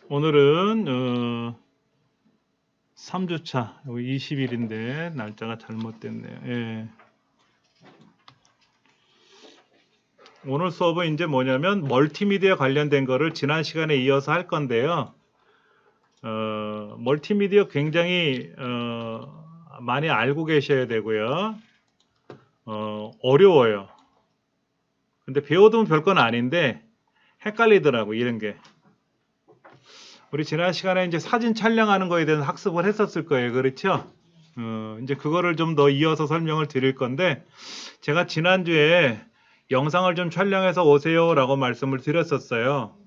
오늘은 3주차 여기 20일인데 날짜가 잘못됐네요. 예. 오늘 수업은 이제 뭐냐면 멀티미디어 관련된 거를 지난 시간에 이어서 할 건데요. 멀티미디어 굉장히 많이 알고 계셔야 되고요. 어려워요. 근데 배워두면 별건 아닌데 헷갈리더라고 이런 게. 우리 지난 시간에 이제 사진 촬영하는 거에 대해서 학습을 했었을 거예요. 그렇죠? 이제 그거를 좀 더 이어서 설명을 드릴 건데, 제가 지난주에 영상을 좀 촬영해서 오세요 라고 말씀을 드렸었어요.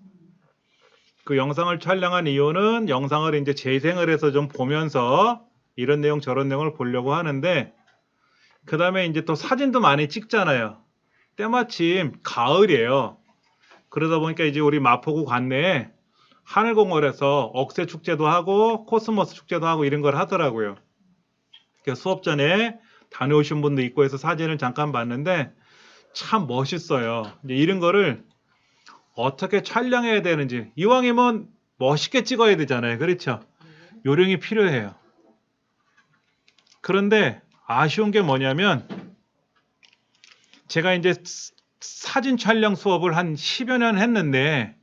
그 영상을 촬영한 이유는 영상을 이제 재생을 해서 좀 보면서 이런 내용 저런 내용을 보려고 하는데, 그 다음에 이제 또 사진도 많이 찍잖아요. 때마침 가을이에요. 그러다 보니까 이제 우리 마포구 관내에 하늘공원에서 억새 축제도 하고 코스모스 축제도 하고 이런 걸 하더라고요. 수업 전에 다녀오신 분도 있고 해서 사진을 잠깐 봤는데 참 멋있어요. 이제 이런 거를 어떻게 촬영해야 되는지, 이왕이면 멋있게 찍어야 되잖아요. 그렇죠? 요령이 필요해요. 그런데 아쉬운 게 뭐냐면, 제가 이제 사진 촬영 수업을 한 10여 년 했는데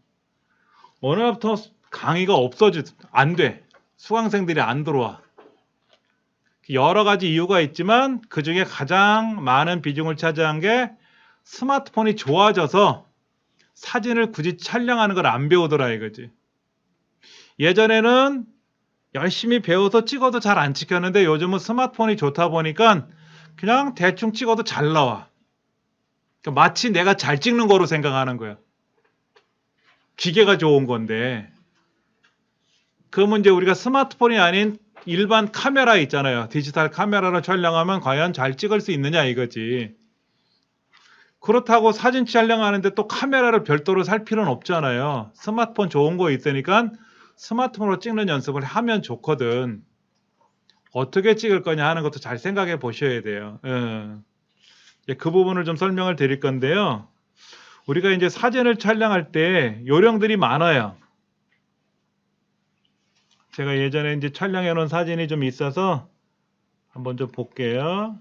어느 날부터 강의가 안 돼. 수강생들이 안 들어와. 여러 가지 이유가 있지만 그 중에 가장 많은 비중을 차지한 게 스마트폰이 좋아져서 사진을 굳이 촬영하는 걸 안 배우더라 이거지. 예전에는 열심히 배워서 찍어도 잘 안 찍혔는데 요즘은 스마트폰이 좋다 보니까 그냥 대충 찍어도 잘 나와. 그러니까 마치 내가 잘 찍는 거로 생각하는 거야. 기계가 좋은 건데. 그러면 이제 우리가 스마트폰이 아닌 일반 카메라 있잖아요. 디지털 카메라로 촬영하면 과연 잘 찍을 수 있느냐 이거지. 그렇다고 사진 촬영하는데 또 카메라를 별도로 살 필요는 없잖아요. 스마트폰 좋은 거 있으니까 스마트폰으로 찍는 연습을 하면 좋거든. 어떻게 찍을 거냐 하는 것도 잘 생각해 보셔야 돼요. 그 부분을 좀 설명을 드릴 건데요. 우리가 이제 사진을 촬영할 때 요령들이 많아요. 제가 예전에 이제 촬영해 놓은 사진이 좀 있어서 한번 좀 볼게요.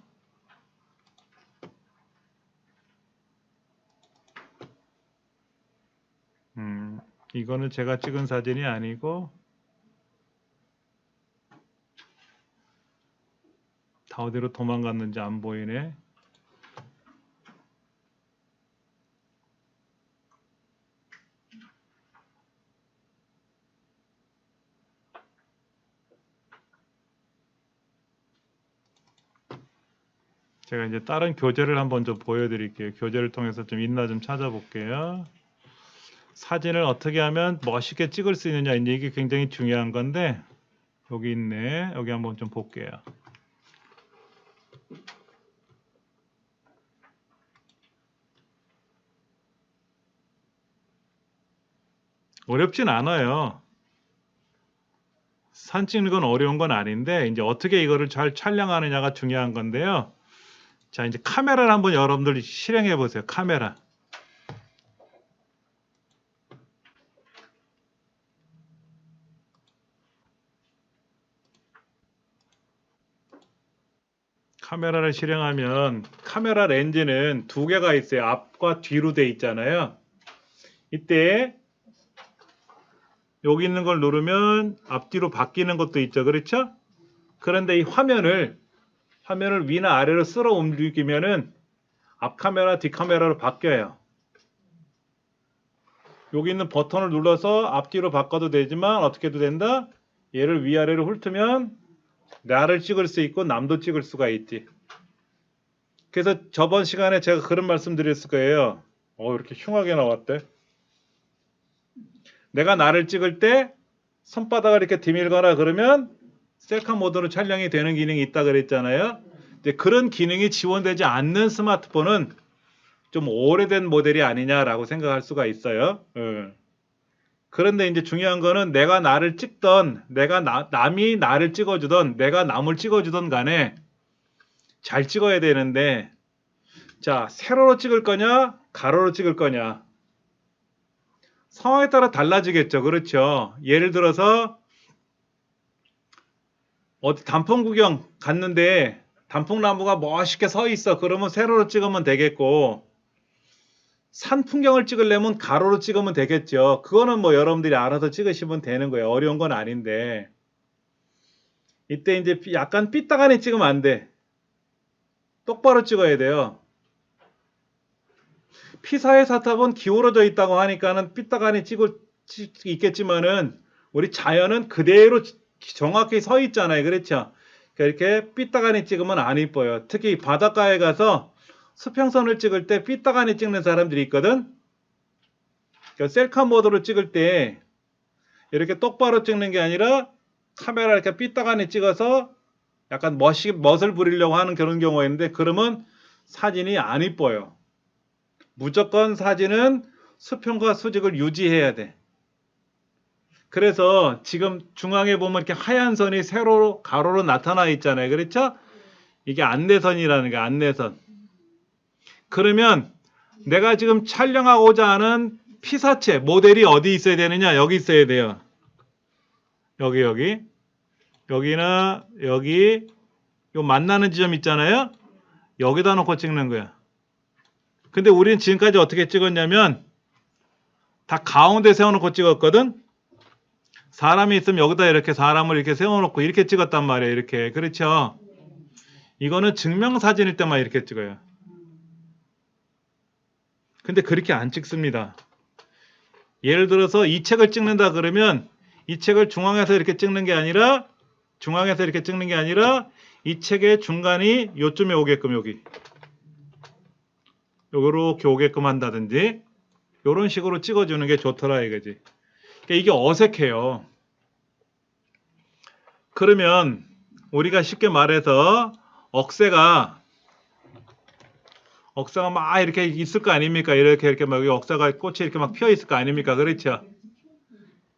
이거는 제가 찍은 사진이 아니고 다 어디로 도망갔는지 안 보이네. 제가 이제 다른 교재를 한번 좀 보여드릴게요. 교재를 통해서 좀 있나 좀 찾아볼게요. 사진을 어떻게 하면 멋있게 찍을 수 있느냐, 이제 이게 굉장히 중요한 건데, 여기 있네. 여기 한번 좀 볼게요. 어렵진 않아요. 사진 찍는 건 어려운 건 아닌데, 이제 어떻게 이거를 잘 촬영하느냐가 중요한 건데요. 자, 이제 카메라를 한번 여러분들 실행해 보세요. 카메라. 카메라를 실행하면 카메라 렌즈는 두 개가 있어요. 앞과 뒤로 돼 있잖아요. 이때 여기 있는 걸 누르면 앞뒤로 바뀌는 것도 있죠. 그렇죠? 그런데 이 화면을 위나 아래로 쓸어 움직이면은 앞 카메라, 뒷 카메라로 바뀌어요. 여기 있는 버튼을 눌러서 앞뒤로 바꿔도 되지만 어떻게 해도 된다? 얘를 위아래로 훑으면 나를 찍을 수 있고 남도 찍을 수가 있지. 그래서 저번 시간에 제가 그런 말씀 드렸을 거예요. 이렇게 흉하게 나왔대. 내가 나를 찍을 때 손바닥을 이렇게 디밀거나 그러면 셀카 모드로 촬영이 되는 기능이 있다 그랬잖아요. 이제 그런 기능이 지원되지 않는 스마트폰은 좀 오래된 모델이 아니냐라고 생각할 수가 있어요. 그런데 이제 중요한 거는 내가 나를 찍던, 남이 나를 찍어주던, 내가 남을 찍어주던 간에 잘 찍어야 되는데, 자, 세로로 찍을 거냐, 가로로 찍을 거냐. 상황에 따라 달라지겠죠. 그렇죠. 예를 들어서 어디 단풍 구경 갔는데 단풍나무가 멋있게 서 있어. 그러면 세로로 찍으면 되겠고, 산 풍경을 찍으려면 가로로 찍으면 되겠죠. 그거는 뭐 여러분들이 알아서 찍으시면 되는 거예요. 어려운 건 아닌데, 이때 이제 약간 삐딱하니 찍으면 안 돼. 똑바로 찍어야 돼요. 피사의 사탑은 기울어져 있다고 하니까는 삐딱하니 찍을 있겠지만은, 우리 자연은 그대로 정확히 서 있잖아요. 그렇죠? 이렇게 삐딱하니 찍으면 안 이뻐요. 특히 바닷가에 가서 수평선을 찍을 때 삐딱하니 찍는 사람들이 있거든. 그러니까 셀카 모드로 찍을 때 이렇게 똑바로 찍는 게 아니라 카메라 이렇게 삐딱하니 찍어서 약간 멋을 부리려고 하는 그런 경우가 있는데, 그러면 사진이 안 이뻐요. 무조건 사진은 수평과 수직을 유지해야 돼. 그래서 지금 중앙에 보면 이렇게 하얀 선이 세로로 가로로 나타나 있잖아요. 그렇죠? 이게 안내선이라는 게 안내선. 그러면 내가 지금 촬영하고자 하는 피사체 모델이 어디 있어야 되느냐? 여기 있어야 돼요. 여기나 여기 요 만나는 지점 있잖아요. 여기다 놓고 찍는 거야. 근데 우리는 지금까지 어떻게 찍었냐면 다 가운데 세워놓고 찍었거든. 사람이 있으면 여기다 이렇게 사람을 이렇게 세워놓고 이렇게 찍었단 말이에요. 이렇게. 그렇죠? 이거는 증명사진일 때만 이렇게 찍어요. 근데 그렇게 안 찍습니다. 예를 들어서 이 책을 찍는다 그러면 이 책을 중앙에서 이렇게 찍는 게 아니라 이 책의 중간이 요쯤에 오게끔 요렇게 오게끔 한다든지 요런 식으로 찍어주는 게 좋더라 이거지. 그러니까 이게 어색해요. 그러면 우리가 쉽게 말해서 억새가 막 이렇게 있을 거 아닙니까? 이렇게 막 억새가 꽃이 이렇게 막 피어 있을 거 아닙니까? 그렇죠?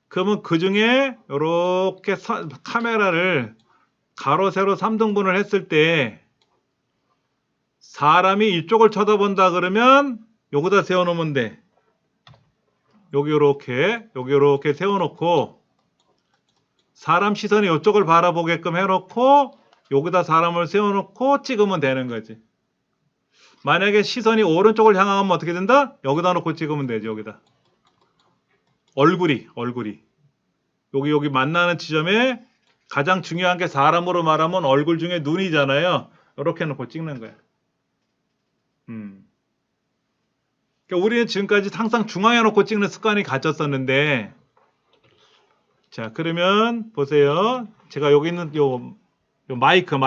그러면 그 중에 이렇게 카메라를 가로, 세로 3등분을 했을 때 사람이 이쪽을 쳐다본다 그러면 여기다 세워놓으면 돼. 여기 이렇게 세워놓고 사람 시선이 이쪽을 바라보게끔 해놓고 여기다 사람을 세워놓고 찍으면 되는 거지. 만약에 시선이 오른쪽을 향하면 어떻게 된다? 여기다 놓고 찍으면 되지. 여기다. 얼굴이 여기 만나는 지점에 가장 중요한 게 사람으로 말하면 얼굴 중에 눈이잖아요. 이렇게 놓고 찍는 거야. 그러니까 우리는 지금까지 항상 중앙에 놓고 찍는 습관이 가졌었는데, 자 그러면 보세요. 제가 여기 있는 요 마이크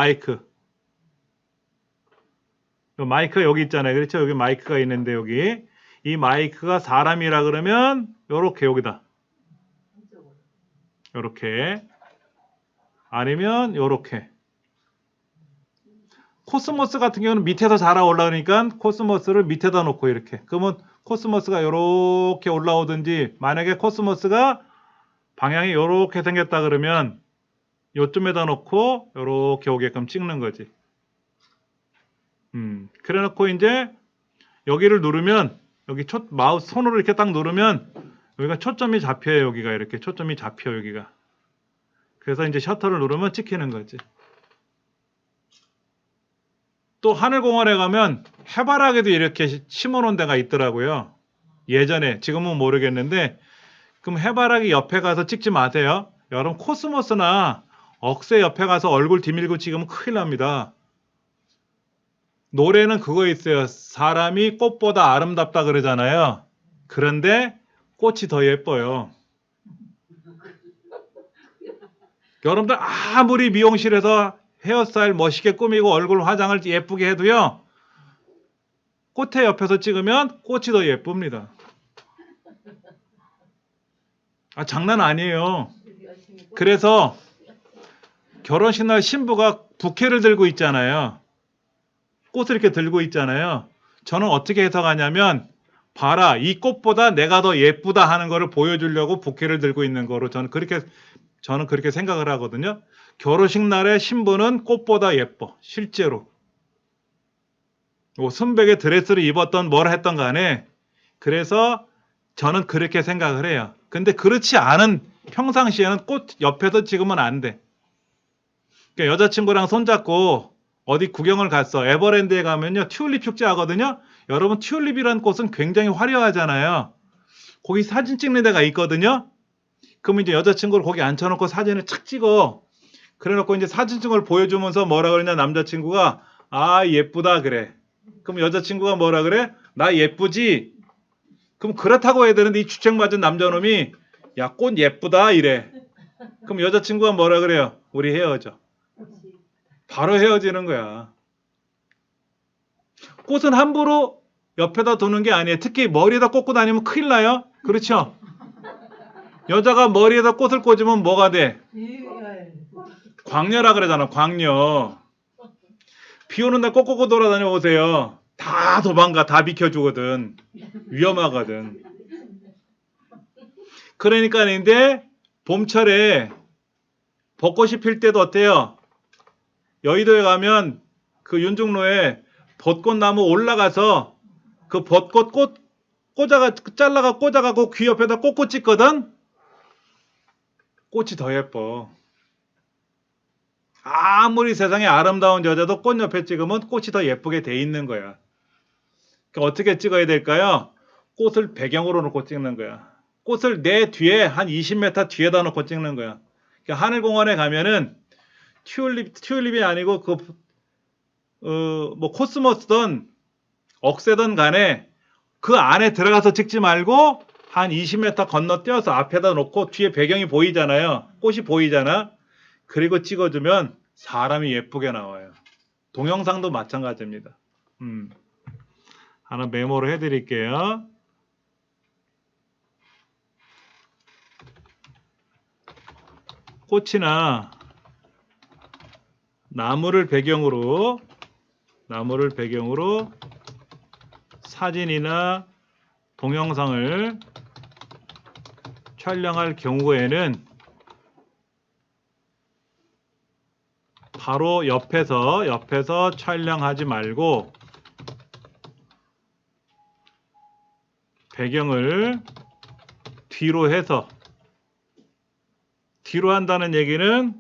여기 있잖아요. 그렇죠? 여기 마이크가 있는데 여기 이 마이크가 사람이라 그러면 요렇게 여기다 요렇게 아니면 요렇게. 코스모스 같은 경우는 밑에서 자라 올라오니까 코스모스를 밑에다 놓고 이렇게. 그러면 코스모스가 요렇게 올라오든지, 만약에 코스모스가 방향이 요렇게 생겼다 그러면 요쯤에다 놓고 요렇게 오게끔 찍는 거지. 그래 놓고 이제 여기를 누르면 여기 마우스 손으로 이렇게 딱 누르면 여기가 초점이 잡혀요. 여기가 이렇게 초점이 잡혀 여기가. 그래서 이제 셔터를 누르면 찍히는 거지. 또 하늘공원에 가면 해바라기도 이렇게 심어놓은 데가 있더라고요. 예전에, 지금은 모르겠는데, 그럼 해바라기 옆에 가서 찍지 마세요. 여러분 코스모스나 억새 옆에 가서 얼굴 뒤밀고 찍으면 큰일 납니다. 노래는 그거 있어요. 사람이 꽃보다 아름답다 그러잖아요. 그런데 꽃이 더 예뻐요. 여러분들 아무리 미용실에서 헤어스타일 멋있게 꾸미고 얼굴 화장을 예쁘게 해도요, 꽃의 옆에서 찍으면 꽃이 더 예쁩니다. 장난 아니에요. 그래서 결혼식 날 신부가 부케를 들고 있잖아요. 꽃을 이렇게 들고 있잖아요. 저는 어떻게 해석하냐면, 봐라, 이 꽃보다 내가 더 예쁘다 하는 거를 보여주려고 부케를 들고 있는 거로 저는 그렇게 생각을 하거든요. 결혼식 날에 신부는 꽃보다 예뻐. 실제로. 순백의 드레스를 입었던 뭘 했던 간에. 그래서 저는 그렇게 생각을 해요. 근데 그렇지 않은 평상시에는 꽃 옆에서 찍으면 안 돼. 그러니까 여자친구랑 손잡고 어디 구경을 갔어. 에버랜드에 가면요. 튤립 축제 하거든요. 여러분 튤립이라는 꽃은 굉장히 화려하잖아요. 거기 사진 찍는 데가 있거든요. 그러면 이제 여자친구를 거기 앉혀놓고 사진을 착 찍어. 그래놓고 이제 사진증을 보여주면서 뭐라 그러냐 남자친구가 아 예쁘다 그래. 그럼 여자친구가 뭐라 그래? 나 예쁘지? 그럼 그렇다고 해야 되는데 이 주책 맞은 남자놈이 야 꽃 예쁘다 이래. 그럼 여자친구가 뭐라 그래요? 우리 헤어져. 바로 헤어지는 거야. 꽃은 함부로 옆에다 두는 게 아니에요. 특히 머리에다 꽂고 다니면 큰일 나요. 그렇죠? 여자가 머리에다 꽃을 꽂으면 뭐가 돼? 광녀라 그러잖아. 광녀. 비 오는 날 꽃 꽂고 돌아다녀 보세요. 다 도망가. 다 비켜주거든. 위험하거든. 그러니까 근데 봄철에 벚꽃이 필 때도 어때요? 여의도에 가면 그 윤중로에 벚꽃나무 올라가서 그 벚꽃 꽃 잘라가 꽂아가고 귀 옆에다 꽂고 찍거든? 꽃이 더 예뻐. 아무리 세상에 아름다운 여자도 꽃 옆에 찍으면 꽃이 더 예쁘게 돼 있는 거야. 그러니까 어떻게 찍어야 될까요? 꽃을 배경으로 놓고 찍는 거야. 꽃을 내 뒤에 한 20m 뒤에다 놓고 찍는 거야. 그러니까 하늘공원에 가면은 튤립이 아니고 뭐 코스모스든 억새든 간에 그 안에 들어가서 찍지 말고 한 20m 건너뛰어서 앞에다 놓고 뒤에 배경이 보이잖아요. 꽃이 보이잖아. 그리고 찍어주면 사람이 예쁘게 나와요. 동영상도 마찬가지입니다. 하나 메모를 해드릴게요. 꽃이나 나무를 배경으로 사진이나 동영상을 촬영할 경우에는 바로 옆에서 촬영하지 말고 배경을 뒤로 해서 뒤로 한다는 얘기는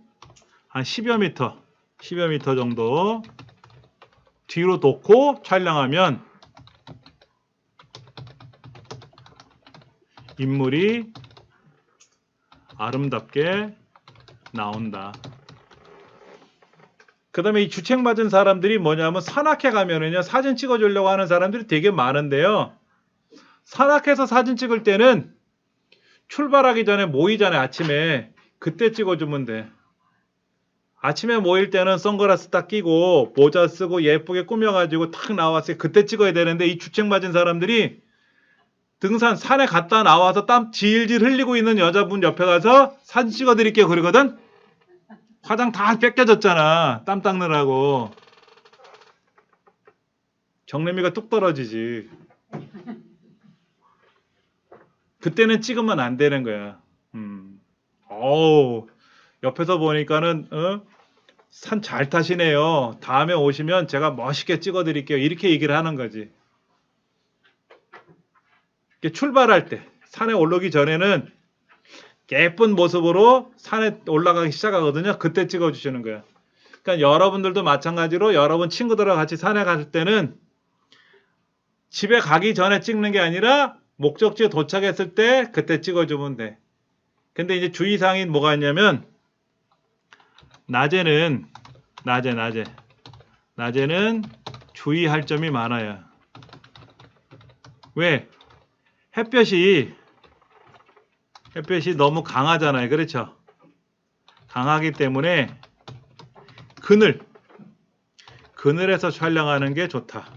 한 10여 미터 정도 뒤로 놓고 촬영하면 인물이 아름답게 나온다. 그 다음에 이 주책 맞은 사람들이 뭐냐면 산악회 가면은요 사진 찍어주려고 하는 사람들이 되게 많은데요. 산악회에서 사진 찍을 때는 출발하기 전에 모이잖아요. 아침에 그때 찍어주면 돼. 아침에 모일 때는 선글라스 딱 끼고 모자 쓰고 예쁘게 꾸며가지고 탁 나왔어요. 그때 찍어야 되는데 이 주책 맞은 사람들이 산에 갔다 나와서 땀 질질 흘리고 있는 여자분 옆에 가서 사진 찍어드릴게요 그러거든. 화장 다 뺏겨졌잖아. 땀 닦느라고. 정내미가 뚝 떨어지지. 그때는 찍으면 안 되는 거야. 어우, 옆에서 보니까는 산 잘 타시네요. 다음에 오시면 제가 멋있게 찍어드릴게요. 이렇게 얘기를 하는 거지. 출발할 때 산에 올라오기 전에는 예쁜 모습으로 산에 올라가기 시작하거든요. 그때 찍어주시는 거예요. 그러니까 여러분들도 마찬가지로 여러분 친구들과 같이 산에 갈 때는 집에 가기 전에 찍는 게 아니라 목적지에 도착했을 때 그때 찍어주면 돼. 근데 이제 주의사항이 뭐가 있냐면 낮에는 주의할 점이 많아요. 왜? 햇볕이 너무 강하잖아요. 그렇죠? 강하기 때문에 그늘에서 촬영하는 게 좋다.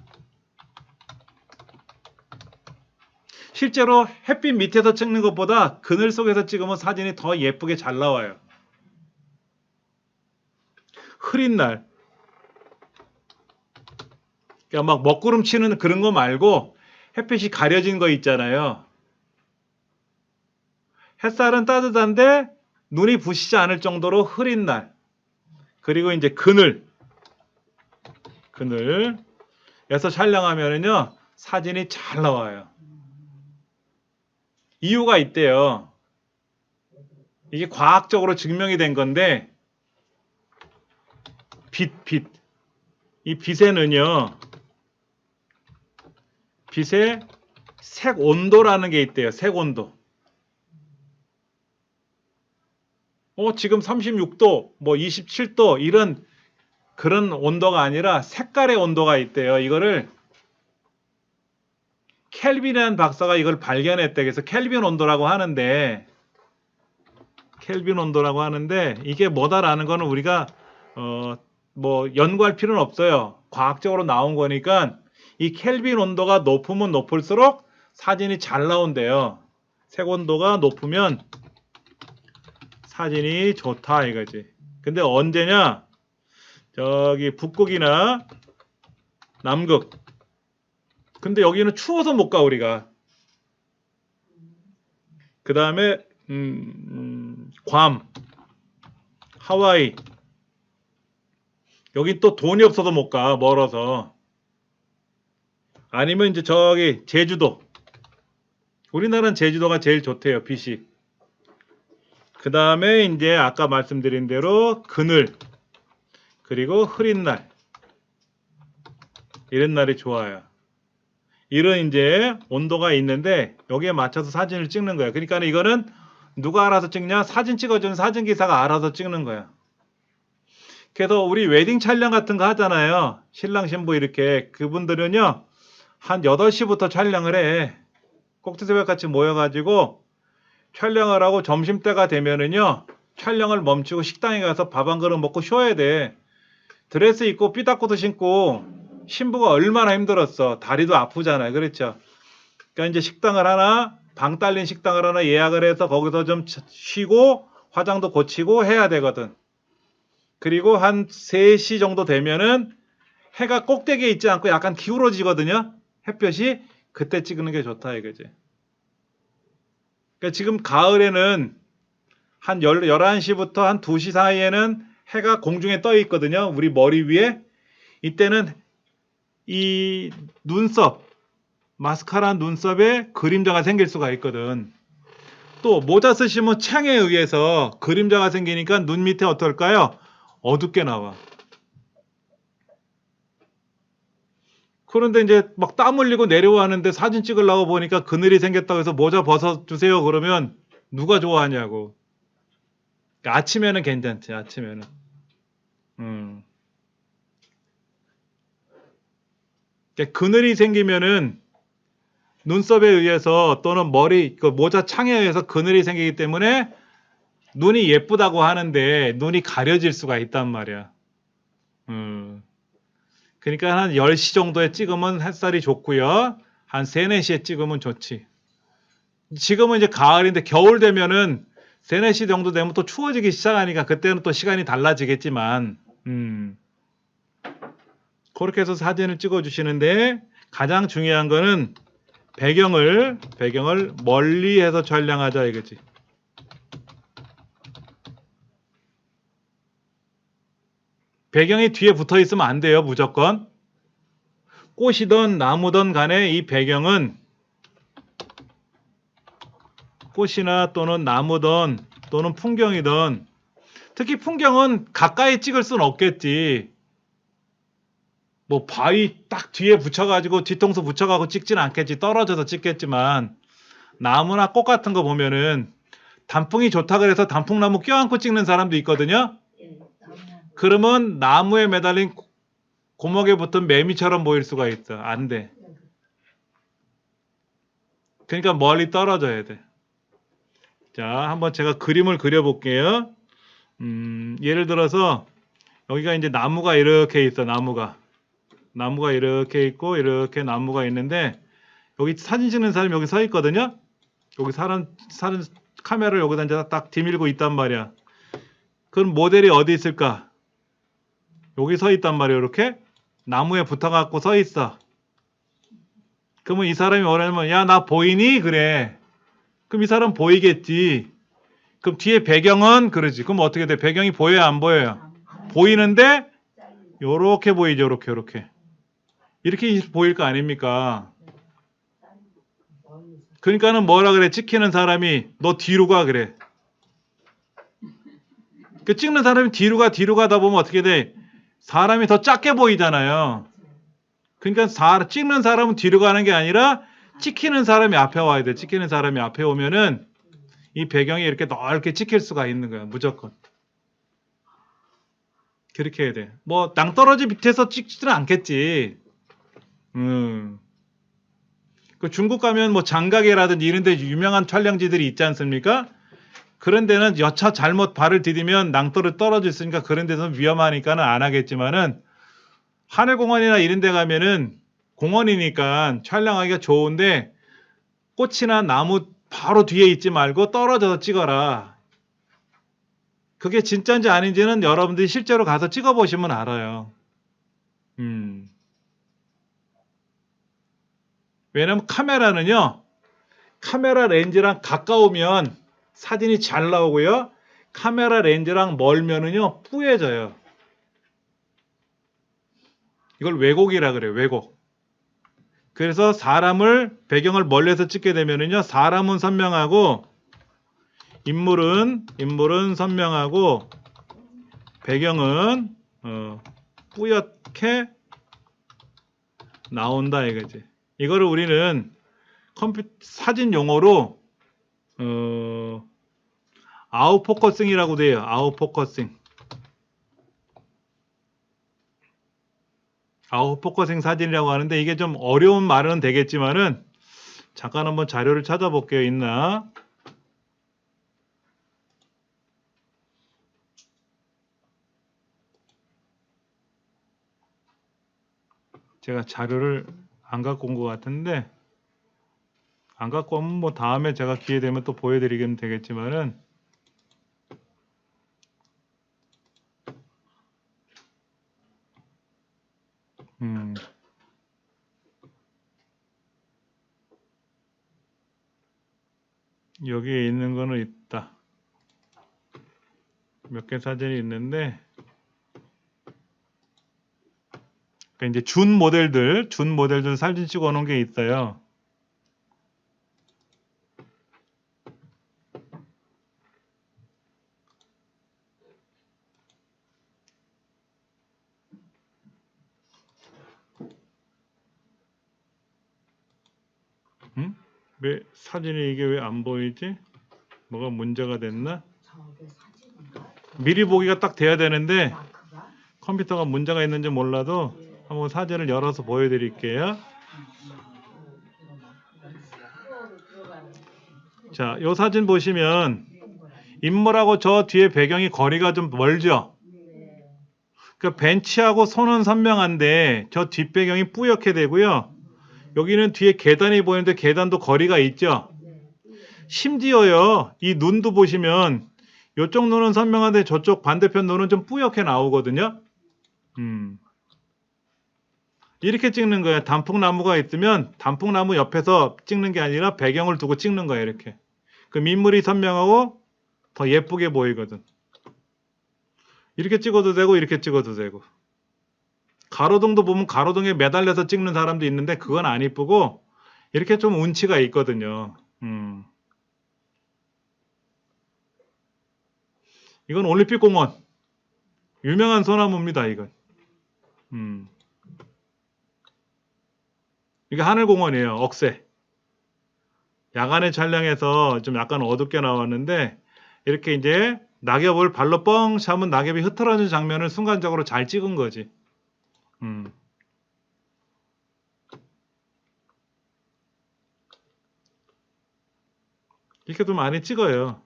실제로 햇빛 밑에서 찍는 것보다 그늘 속에서 찍으면 사진이 더 예쁘게 잘 나와요. 흐린 날. 그러니까 막 먹구름 치는 그런 거 말고 햇빛이 가려진 거 있잖아요. 햇살은 따뜻한데 눈이 부시지 않을 정도로 흐린 날. 그리고 이제 그늘에서 촬영하면은요 사진이 잘 나와요. 이유가 있대요. 이게 과학적으로 증명이 된 건데 빛. 이 빛에는요. 빛의 색 온도라는 게 있대요. 색 온도. 지금 36도, 뭐 27도 이런 그런 온도가 아니라 색깔의 온도가 있대요. 이거를 켈빈이라는 박사가 이걸 발견했대. 그래서 켈빈 온도라고 하는데 이게 뭐다라는 거는 우리가 뭐 연구할 필요는 없어요. 과학적으로 나온 거니까 이 켈빈 온도가 높으면 높을수록 사진이 잘 나온대요. 색 온도가 높으면 사진이 좋다 이거지. 근데 언제냐? 저기 북극이나 남극. 근데 여기는 추워서 못 가 우리가. 그 다음에 괌, 하와이. 여긴 또 돈이 없어서 못 가. 멀어서. 아니면 이제 저기 제주도. 우리나라는 제주도가 제일 좋대요. 빛이. 그 다음에 이제 아까 말씀드린 대로 그늘. 그리고 흐린 날. 이런 날이 좋아요. 이런 이제 온도가 있는데 여기에 맞춰서 사진을 찍는 거예요. 그러니까 이거는 누가 알아서 찍냐? 사진 찍어주는 사진기사가 알아서 찍는 거야. 그래서 우리 웨딩 촬영 같은 거 하잖아요. 신랑 신부 이렇게. 그분들은요. 한 8시부터 촬영을 해. 꼭지새벽 같이 모여가지고 촬영을 하고 점심때가 되면은요. 촬영을 멈추고 식당에 가서 밥 한 그릇 먹고 쉬어야 돼. 드레스 입고 삐딱구도 신고 신부가 얼마나 힘들었어. 다리도 아프잖아요. 그렇죠. 그러니까 이제 식당을 하나, 방 딸린 식당을 하나 예약을 해서 거기서 좀 쉬고 화장도 고치고 해야 되거든. 그리고 한 3시 정도 되면은 해가 꼭대기에 있지 않고 약간 기울어지거든요. 햇볕이. 그때 찍는 게 좋다 이거지. 그러니까 지금 가을에는 한 11시부터 한 2시 사이에는 해가 공중에 떠 있거든요. 우리 머리 위에. 이때는 이 눈썹, 마스카라 눈썹에 그림자가 생길 수가 있거든. 또 모자 쓰시면 창에 의해서 그림자가 생기니까 눈 밑에 어떨까요? 어둡게 나와. 그런데 이제 막 땀 흘리고 내려가는데 사진 찍으려고 보니까 그늘이 생겼다고 해서 모자 벗어주세요 그러면 누가 좋아하냐고. 아침에는 괜찮지. 아침에는. 그늘이 생기면은 눈썹에 의해서 또는 머리 그 모자 창에 의해서 그늘이 생기기 때문에 눈이 예쁘다고 하는데 눈이 가려질 수가 있단 말이야. 그러니까 한 10시 정도에 찍으면 햇살이 좋고요. 한 3, 4시에 찍으면 좋지. 지금은 이제 가을인데 겨울 되면은 3, 4시 정도 되면 또 추워지기 시작하니까 그때는 또 시간이 달라지겠지만 그렇게 해서 사진을 찍어 주시는데 가장 중요한 거는 배경을 멀리해서 촬영하자 이거지. 배경이 뒤에 붙어 있으면 안 돼요. 무조건. 꽃이든 나무든 간에 이 배경은 꽃이나 또는 나무든 또는 풍경이든 특히 풍경은 가까이 찍을 수는 없겠지. 뭐 바위 딱 뒤에 붙여가지고 뒤통수 붙여가고 찍진 않겠지. 떨어져서 찍겠지만 나무나 꽃 같은 거 보면은 단풍이 좋다 그래서 단풍나무 껴안고 찍는 사람도 있거든요. 그러면 나무에 매달린 고목에 붙은 매미처럼 보일 수가 있어. 안 돼. 그러니까 멀리 떨어져야 돼. 자, 한번 제가 그림을 그려볼게요. 예를 들어서 여기가 이제 나무가 이렇게 있어. 나무가 이렇게 있고 이렇게 나무가 있는데 여기 사진 찍는 사람이 여기 서 있거든요. 여기 사람 카메라를 여기다 이제 딱 뒤밀고 있단 말이야. 그럼 모델이 어디 있을까? 여기 서 있단 말이에요. 이렇게 나무에 붙어갖고 서 있어. 그러면 이 사람이 뭐냐면 야, 나 보이니? 그래. 그럼 이 사람 보이겠지. 그럼 뒤에 배경은 그러지. 그럼 어떻게 돼? 배경이 보여요? 안 보여요? 보이는데 요렇게 보이죠. 요렇게. 이렇게 보일 거 아닙니까? 그러니까는 뭐라 그래? 찍히는 사람이 너 뒤로 가 그래. 그 찍는 사람이 뒤로 가다 보면 어떻게 돼? 사람이 더 작게 보이잖아요. 그러니까 찍는 사람은 뒤로 가는 게 아니라 찍히는 사람이 앞에 와야 돼. 찍히는 사람이 앞에 오면은 이 배경이 이렇게 넓게 찍힐 수가 있는 거야. 무조건. 그렇게 해야 돼. 뭐 낭떠러지 밑에서 찍지는 않겠지. 그 중국 가면 뭐 장가게라든지 이런 데 유명한 촬영지들이 있지 않습니까? 그런 데는 여차 잘못 발을 디디면 낭떠러 떨어져 있으니까 그런 데서 위험하니까는 안 하겠지만은 하늘공원이나 이런 데 가면은 공원이니까 촬영하기가 좋은데 꽃이나 나무 바로 뒤에 있지 말고 떨어져서 찍어라. 그게 진짜인지 아닌지는 여러분들이 실제로 가서 찍어보시면 알아요. 왜냐면 카메라는요, 카메라 렌즈랑 가까우면 사진이 잘 나오고요, 카메라 렌즈랑 멀면은요, 뿌얘져요. 이걸 왜곡이라 그래요, 왜곡. 그래서 배경을 멀리서 찍게 되면은요, 사람은 선명하고, 인물은 선명하고, 배경은, 뿌옇게 나온다 이거지. 이거를 우리는 사진 용어로 아웃포커싱이라고 돼요. 아웃포커싱. 아웃포커싱 사진이라고 하는데 이게 좀 어려운 말은 되겠지만은 잠깐 한번 자료를 찾아볼게요. 있나? 제가 자료를 안 갖고 온 것 같은데 안 갖고 오면 뭐 다음에 제가 기회 되면 또 보여드리면 되겠지만은 여기에 있는 거는 있다. 몇 개 사진이 있는데 그러니까 이제 준 모델들 사진 찍어 놓은 게 있어요. 왜 사진이 이게 왜 안 보이지? 뭐가 문제가 됐나? 미리 보기가 딱 돼야 되는데 컴퓨터가 문제가 있는지 몰라도 한번 사진을 열어서 보여드릴게요. 자, 이 사진 보시면 인물하고 저 뒤에 배경이 거리가 좀 멀죠? 그 벤치하고 손은 선명한데 저 뒷배경이 뿌옇게 되고요. 여기는 뒤에 계단이 보이는데 계단도 거리가 있죠? 심지어요, 이 눈도 보시면 이쪽 눈은 선명한데 저쪽 반대편 눈은 좀 뿌옇게 나오거든요. 이렇게 찍는 거예요. 단풍나무가 있으면 단풍나무 옆에서 찍는 게 아니라 배경을 두고 찍는 거예요. 이렇게. 그럼 인물이 선명하고 더 예쁘게 보이거든. 이렇게 찍어도 되고 이렇게 찍어도 되고. 가로등도 보면 가로등에 매달려서 찍는 사람도 있는데 그건 안 이쁘고 이렇게 좀 운치가 있거든요. 이건 올림픽공원. 유명한 소나무입니다. 이건. 이게 하늘공원이에요. 억새. 야간에 촬영해서 좀 약간 어둡게 나왔는데 이렇게 이제 낙엽을 발로 뻥 차면 낙엽이 흐트러지는 장면을 순간적으로 잘 찍은 거지. 이렇게 좀 많이 찍어요.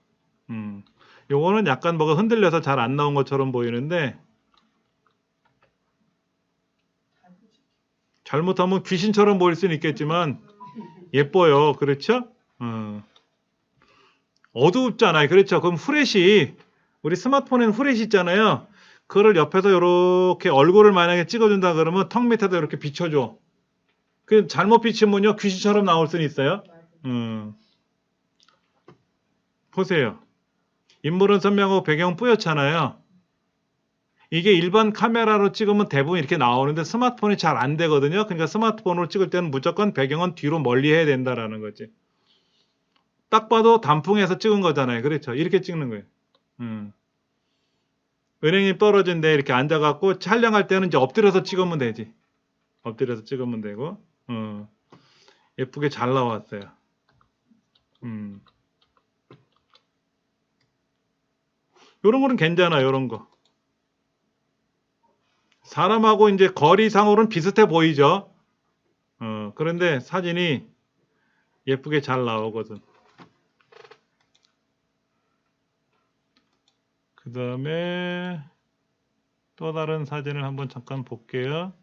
요거는 약간 뭐가 흔들려서 잘 안 나온 것처럼 보이는데 잘못하면 귀신처럼 보일 수는 있겠지만 예뻐요. 그렇죠? 어둡잖아요. 그렇죠? 그럼 후레쉬, 우리 스마트폰에는 후레쉬 있잖아요. 그거를 옆에서 이렇게 얼굴을 만약에 찍어준다 그러면 턱 밑에다 이렇게 비춰줘. 그 잘못 비치면요 귀신처럼 나올 수는 있어요. 보세요. 인물은 선명하고 배경은 뿌옇잖아요. 이게 일반 카메라로 찍으면 대부분 이렇게 나오는데 스마트폰이 잘 안 되거든요. 그러니까 스마트폰으로 찍을 때는 무조건 배경은 뒤로 멀리 해야 된다라는 거지. 딱 봐도 단풍에서 찍은 거잖아요. 그렇죠? 이렇게 찍는 거예요. 은행잎 떨어진 데 이렇게 앉아갖고 촬영할 때는 이제 엎드려서 찍으면 되지. 엎드려서 찍으면 되고. 예쁘게 잘 나왔어요. 요런 거는 괜찮아, 요런 거. 사람하고 이제 거리상으로는 비슷해 보이죠? 그런데 사진이 예쁘게 잘 나오거든. 그 다음에 또 다른 사진을 한번 잠깐 볼게요.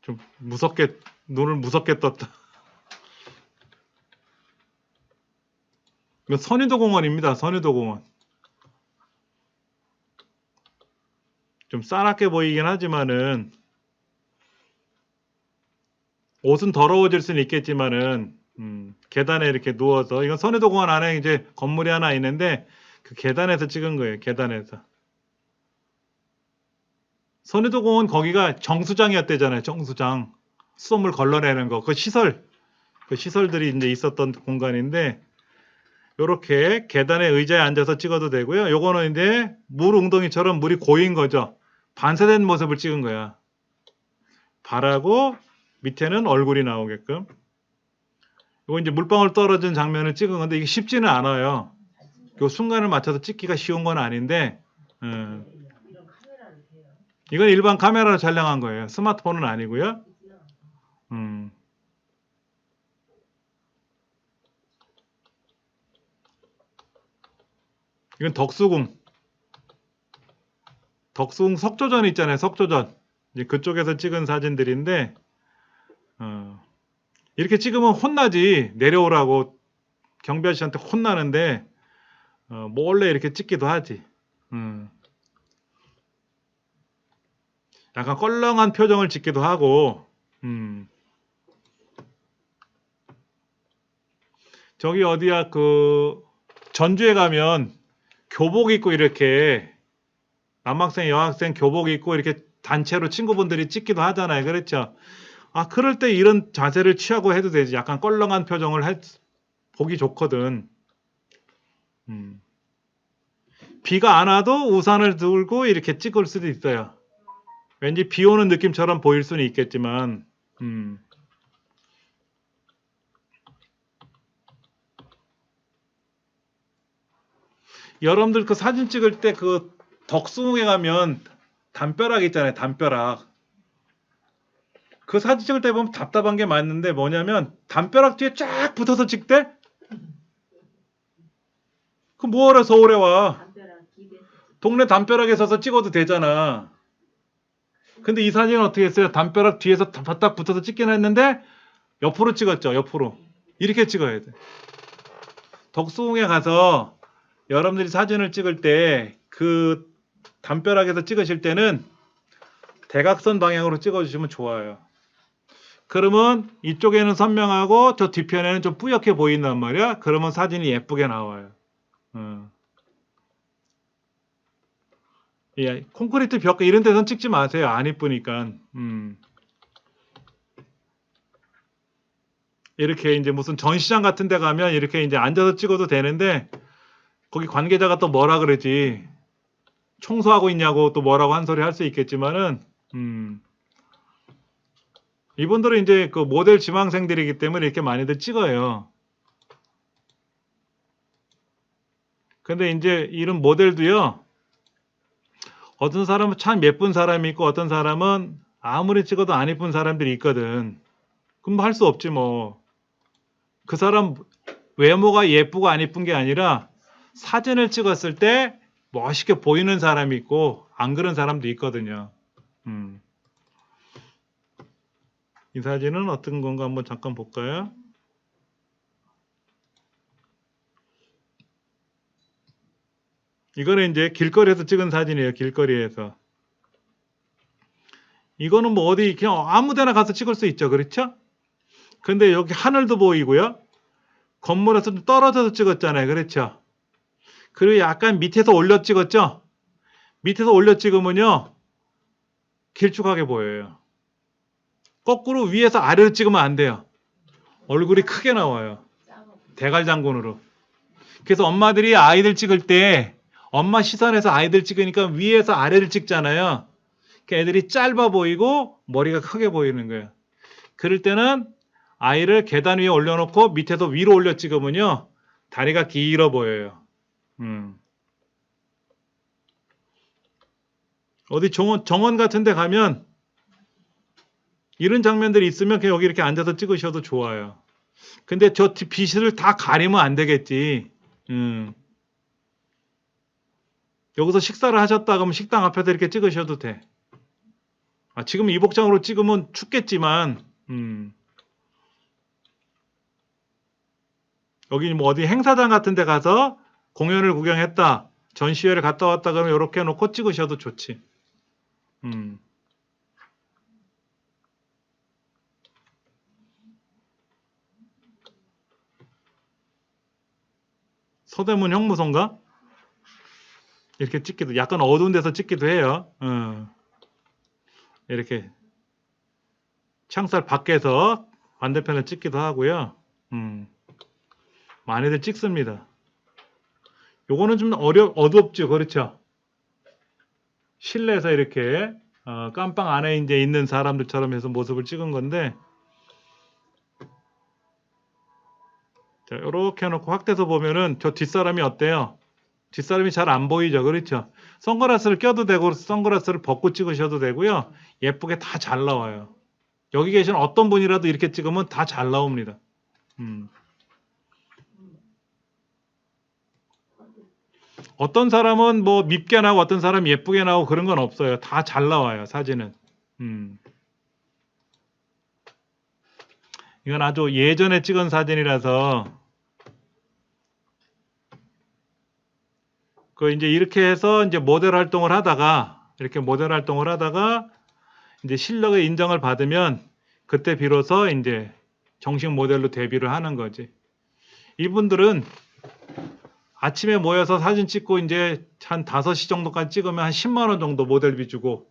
좀 무섭게, 눈을 무섭게 떴다. 이건 선유도 공원입니다. 선유도 공원. 좀 싸납게 보이긴 하지만은 옷은 더러워질 수는 있겠지만은 계단에 이렇게 누워서 이건 선유도 공원 안에 이제 건물이 하나 있는데 그 계단에서 찍은 거예요. 계단에서. 선유도 공원 거기가 정수장이었대잖아요. 정수장. 수돗물 걸러내는 거. 그 시설들이 이제 있었던 공간인데 요렇게 계단에 의자에 앉아서 찍어도 되고요. 요거는 이제 물 웅덩이처럼 물이 고인 거죠. 반사된 모습을 찍은 거야. 발하고 밑에는 얼굴이 나오게끔. 이거 이제 물방울 떨어진 장면을 찍은 건데 이게 쉽지는 않아요. 요 순간을 맞춰서 찍기가 쉬운 건 아닌데 이건 일반 카메라로 촬영한 거예요. 스마트폰은 아니고요. 이건 덕수궁 석조전 있잖아요. 석조전. 이제 그쪽에서 찍은 사진들인데 이렇게 찍으면 혼나지. 내려오라고 경비 아저씨한테 혼나는데 몰래 이렇게 찍기도 하지. 약간 껄렁한 표정을 짓기도 하고 저기 어디야 그 전주에 가면 교복 입고 이렇게 남학생 여학생 교복 입고 이렇게 단체로 친구분들이 찍기도 하잖아요. 그렇죠? 그럴 때 이런 자세를 취하고 해도 되지. 약간 껄렁한 표정을 보기 좋거든. 비가 안 와도 우산을 들고 이렇게 찍을 수도 있어요. 왠지 비 오는 느낌처럼 보일 수는 있겠지만 여러분들 그 사진 찍을 때 그 덕수궁에 가면 담벼락 있잖아요. 담벼락. 그 사진 찍을 때 보면 답답한 게 맞는데 뭐냐면 담벼락 뒤에 쫙 붙어서 찍대? 그 뭐하러 서울에 와? 동네 담벼락에 서서 찍어도 되잖아. 근데 이 사진은 어떻게 했어요? 담벼락 뒤에서 바닥 붙어서 찍긴 했는데 옆으로 찍었죠. 옆으로. 이렇게 찍어야 돼. 덕수궁에 가서 여러분들이 사진을 찍을 때 그 담벼락에서 찍으실 때는 대각선 방향으로 찍어주시면 좋아요. 그러면 이쪽에는 선명하고 저 뒤편에는 좀 뿌옇게 보인단 말이야. 그러면 사진이 예쁘게 나와요. 예, 콘크리트 벽 이런 데선 찍지 마세요. 안 이쁘니까. 이렇게 이제 무슨 전시장 같은 데 가면 이렇게 이제 앉아서 찍어도 되는데 거기 관계자가 또 뭐라 그러지. 청소하고 있냐고 또 뭐라고 한 소리 할 수 있겠지만은 이분들은 이제 그 모델 지망생들이기 때문에 이렇게 많이들 찍어요. 근데 이제 이런 모델도요. 어떤 사람은 참 예쁜 사람이 있고 어떤 사람은 아무리 찍어도 안 예쁜 사람들이 있거든. 그럼 뭐 할 수 없지 뭐. 그 사람 외모가 예쁘고 안 예쁜 게 아니라 사진을 찍었을 때 멋있게 보이는 사람이 있고 안 그런 사람도 있거든요. 이 사진은 어떤 건가 한번 잠깐 볼까요? 이거는 이제 길거리에서 찍은 사진이에요. 길거리에서. 이거는 뭐 어디 그냥 아무 데나 가서 찍을 수 있죠. 그렇죠? 근데 여기 하늘도 보이고요. 건물에서 좀 떨어져서 찍었잖아요. 그렇죠? 그리고 약간 밑에서 올려 찍었죠? 밑에서 올려 찍으면요. 길쭉하게 보여요. 거꾸로 위에서 아래로 찍으면 안 돼요. 얼굴이 크게 나와요. 대갈장군으로. 그래서 엄마들이 아이들 찍을 때 엄마 시선에서 아이들 찍으니까 위에서 아래를 찍잖아요. 애들이 짧아 보이고 머리가 크게 보이는 거예요. 그럴 때는 아이를 계단 위에 올려놓고 밑에서 위로 올려 찍으면요. 다리가 길어 보여요. 어디 정원 같은 데 가면 이런 장면들이 있으면 그냥 여기 이렇게 앉아서 찍으셔도 좋아요. 근데 저 빛을 다 가리면 안 되겠지. 여기서 식사를 하셨다 그러면 식당 앞에서 이렇게 찍으셔도 돼. 지금 이 복장으로 찍으면 춥겠지만 여기 뭐 어디 행사장 같은 데 가서 공연을 구경했다. 전시회를 갔다 왔다 그러면 이렇게 해놓고 찍으셔도 좋지. 서대문 형무소인가? 이렇게 찍기도 약간 어두운 데서 찍기도 해요. 이렇게 창살 밖에서 반대편을 찍기도 하고요. 많이들 찍습니다. 요거는 좀 어둡죠. 그렇죠? 실내에서 이렇게 깜빵 안에 이제 있는 사람들처럼 해서 모습을 찍은 건데 자, 이렇게 해놓고 확대해서 보면은 저 뒷사람이 어때요? 뒷사람이 잘 안 보이죠. 그렇죠? 선글라스를 껴도 되고 선글라스를 벗고 찍으셔도 되고요. 예쁘게 다 잘 나와요. 여기 계신 어떤 분이라도 이렇게 찍으면 다 잘 나옵니다. 어떤 사람은 뭐 밉게 나오고 어떤 사람이 예쁘게 나오고 그런 건 없어요. 다 잘 나와요. 사진은. 이건 아주 예전에 찍은 사진이라서 그 이제 이렇게 해서 이제 모델 활동을 하다가 이제 실력의 인정을 받으면 그때 비로소 이제 정식 모델로 데뷔를 하는 거지. 이분들은 아침에 모여서 사진 찍고 이제 한 5시 정도까지 찍으면 한 10만 원 정도 모델비 주고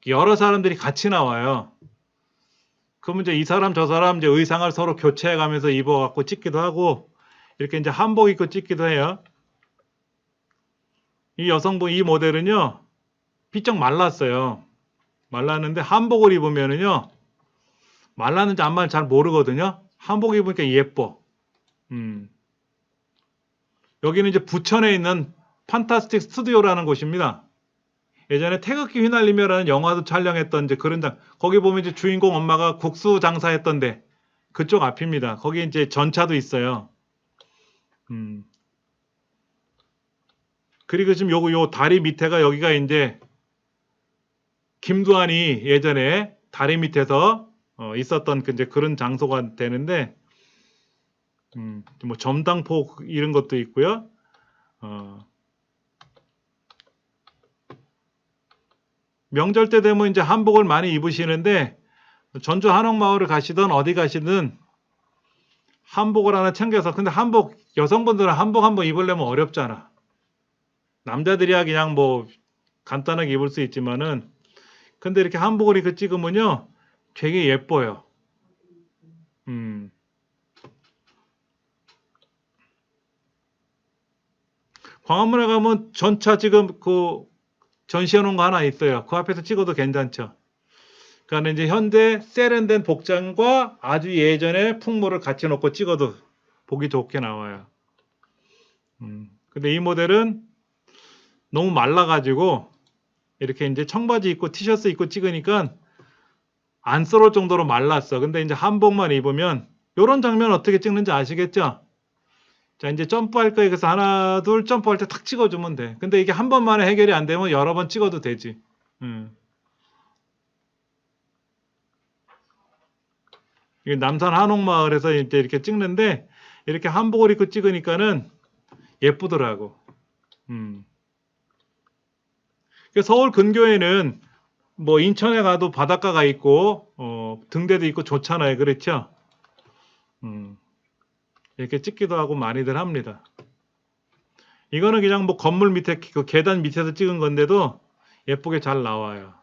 여러 사람들이 같이 나와요. 그러면 이제 이 사람 저 사람 이제 의상을 서로 교체해 가면서 입어 갖고 찍기도 하고 이렇게 이제 한복 입고 찍기도 해요. 이 여성분 이 모델은요. 비쩍 말랐어요. 말랐는데 한복을 입으면은요. 말랐는지 안 말랐는지 잘 모르거든요. 한복 입으니까 예뻐. 여기는 이제 부천에 있는 판타스틱 스튜디오라는 곳입니다. 예전에 태극기 휘날리며라는 영화도 촬영했던 이제 그런 거기 보면 이제 주인공 엄마가 국수 장사했던데 그쪽 앞입니다. 거기 이제 전차도 있어요. 그리고 지금 요 다리 밑에가 여기가 이제 김두한이 예전에 다리 밑에서 있었던 이제 그런 장소가 되는데 뭐 점당포 이런 것도 있고요. 명절 때 되면 이제 한복을 많이 입으시는데 전주 한옥마을을 가시든 어디 가시든 한복을 하나 챙겨서 근데 한복 여성분들은 한복 한번 입으려면 어렵잖아. 남자들이야 그냥 뭐 간단하게 입을 수 있지만은 근데 이렇게 한복을 이렇게 찍으면요 되게 예뻐요. 광화문에 가면 전차 지금 그 전시해 놓은 거 하나 있어요. 그 앞에서 찍어도 괜찮죠. 그러니까 이제 현재 세련된 복장과 아주 예전의 풍모를 같이 놓고 찍어도 보기 좋게 나와요. 근데 이 모델은 너무 말라가지고 이렇게 이제 청바지 입고 티셔츠 입고 찍으니까 안쓰러울 정도로 말랐어. 근데 이제 한복만 입으면 이런 장면 어떻게 찍는지 아시겠죠? 자 이제 점프할 거에 그래서 하나 둘 점프할 때 탁 찍어주면 돼. 근데 이게 한 번만에 해결이 안 되면 여러 번 찍어도 되지. 이게 남산 한옥마을에서 이제 이렇게 찍는데 이렇게 한복을 입고 찍으니까는 예쁘더라고. 서울 근교에는 뭐 인천에 가도 바닷가가 있고 등대도 있고 좋잖아요. 그렇죠? 이렇게 찍기도 하고 많이들 합니다. 이거는 그냥 뭐 건물 밑에 그 계단 밑에서 찍은 건데도 예쁘게 잘 나와요.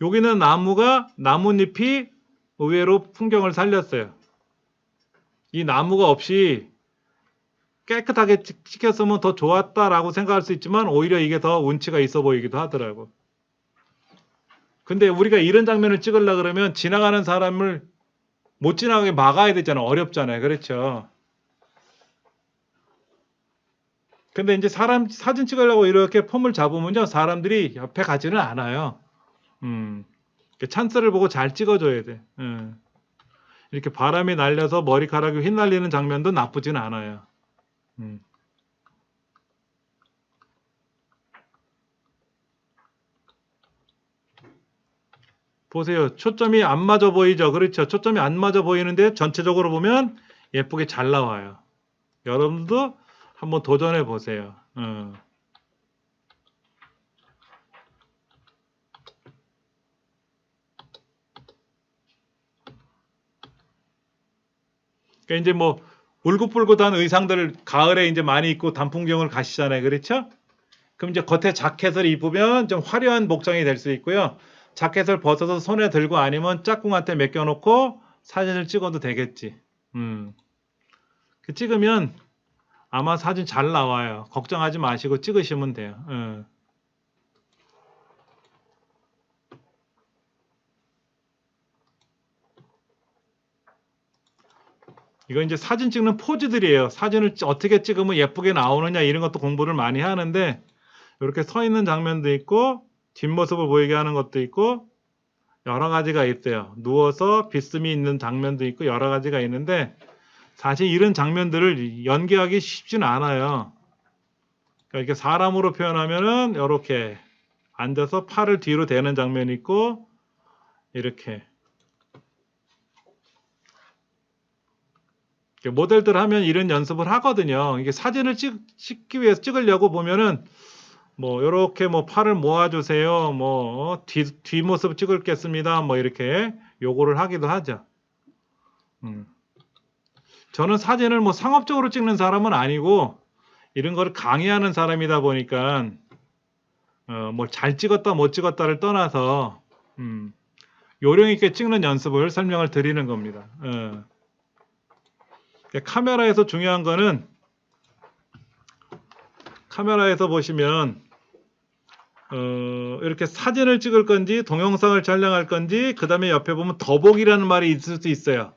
여기는 나뭇잎이 의외로 풍경을 살렸어요. 이 나무가 없이 깨끗하게 찍혔으면 더 좋았다라고 생각할 수 있지만 오히려 이게 더 운치가 있어 보이기도 하더라고. 근데 우리가 이런 장면을 찍으려 그러면 지나가는 사람을 못 지나가게 막아야 되잖아. 어렵잖아요. 그렇죠. 근데 이제 사진 찍으려고 이렇게 폼을 잡으면요. 사람들이 옆에 가지는 않아요. 찬스를 보고 잘 찍어줘야 돼. 이렇게 바람이 날려서 머리카락이 휘날리는 장면도 나쁘진 않아요. 보세요. 초점이 안 맞아 보이죠? 그렇죠. 초점이 안 맞아 보이는데 전체적으로 보면 예쁘게 잘 나와요. 여러분도 한번 도전해 보세요. 그러니까 이제 뭐 울긋불긋한 의상들을 가을에 이제 많이 입고 단풍경을 가시잖아요. 그렇죠? 그럼 이제 겉에 자켓을 입으면 좀 화려한 복장이 될 수 있고요. 자켓을 벗어서 손에 들고 아니면 짝꿍한테 맡겨놓고 사진을 찍어도 되겠지. 찍으면 아마 사진 잘 나와요. 걱정하지 마시고 찍으시면 돼요. 이거 이제 사진 찍는 포즈들이에요. 사진을 어떻게 찍으면 예쁘게 나오느냐 이런 것도 공부를 많이 하는데 이렇게 서 있는 장면도 있고 뒷모습을 보이게 하는 것도 있고 여러 가지가 있어요. 누워서 비스미 있는 장면도 있고 여러 가지가 있는데 사실 이런 장면들을 연기하기 쉽지는 않아요. 그러니까 이렇게 사람으로 표현하면은 이렇게 앉아서 팔을 뒤로 대는 장면이 있고 이렇게 모델들 하면 이런 연습을 하거든요. 이게 사진을 찍기 위해서 찍으려고 보면은 뭐 이렇게 뭐 팔을 모아주세요. 뭐 뒷모습 찍을겠습니다. 뭐 이렇게 요구를 하기도 하죠. 저는 사진을 뭐 상업적으로 찍는 사람은 아니고 이런 거를 강의하는 사람이다 보니까 뭐 잘 찍었다 못 찍었다를 떠나서 요령 있게 찍는 연습을 설명을 드리는 겁니다. 카메라에서 중요한 거는 카메라에서 보시면 이렇게 사진을 찍을 건지 동영상을 촬영할 건지 그 다음에 옆에 보면 더보기라는 말이 있을 수 있어요.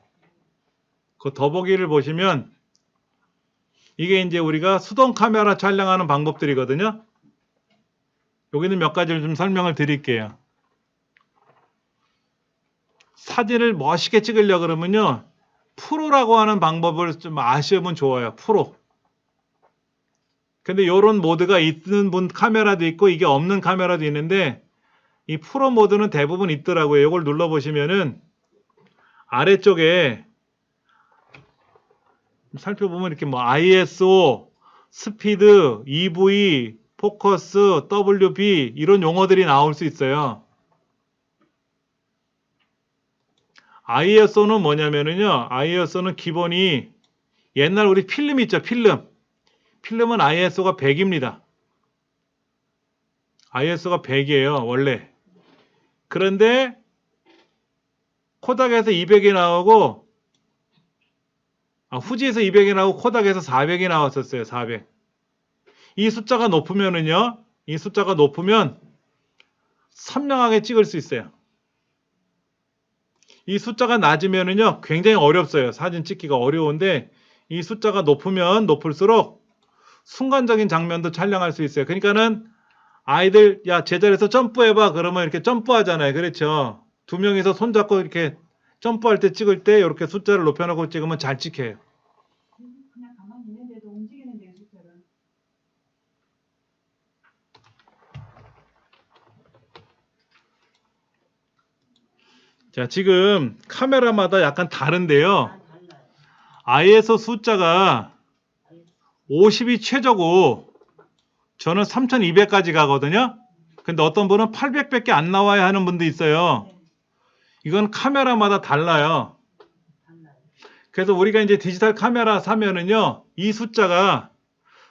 그 더보기를 보시면 이게 이제 우리가 수동 카메라 촬영하는 방법들이거든요. 여기는 몇 가지를 좀 설명을 드릴게요. 사진을 멋있게 찍으려고 그러면요. 프로라고 하는 방법을 좀 아시면 좋아요. 프로. 근데 이런 모드가 있는 분 카메라도 있고 이게 없는 카메라도 있는데 이 프로 모드는 대부분 있더라고요. 이걸 눌러보시면은 아래쪽에 살펴보면 이렇게 뭐 ISO, 스피드, EV, 포커스, WB 이런 용어들이 나올 수 있어요. ISO는 뭐냐면은요. ISO는 기본이 옛날 우리 필름 있죠. 필름은 ISO가 100입니다. ISO가 100이에요. 원래. 그런데 코닥에서 200이 나오고 후지에서 200이 나오고 코닥에서 400이 나왔었어요. 400. 이 숫자가 높으면은요. 이 숫자가 높으면 선명하게 찍을 수 있어요. 이 숫자가 낮으면은요. 굉장히 어렵어요. 사진 찍기가 어려운데 이 숫자가 높으면 높을수록 순간적인 장면도 촬영할 수 있어요. 그러니까는 아이들 야 제자리에서 점프해봐 그러면 이렇게 점프하잖아요. 그렇죠. 두 명이서 손잡고 이렇게 점프할 때 찍을 때 이렇게 숫자를 높여놓고 찍으면 잘 찍혀요. 그냥 가만히 있는데도 움직이는데요, 숫자를. 자, 지금 카메라마다 약간 다른데요. ISO 숫자가 50이 최저고 저는 3200까지 가거든요. 근데 어떤 분은 800밖에 안 나와야 하는 분도 있어요. 이건 카메라마다 달라요. 그래서 우리가 이제 디지털 카메라 사면은요, 이 숫자가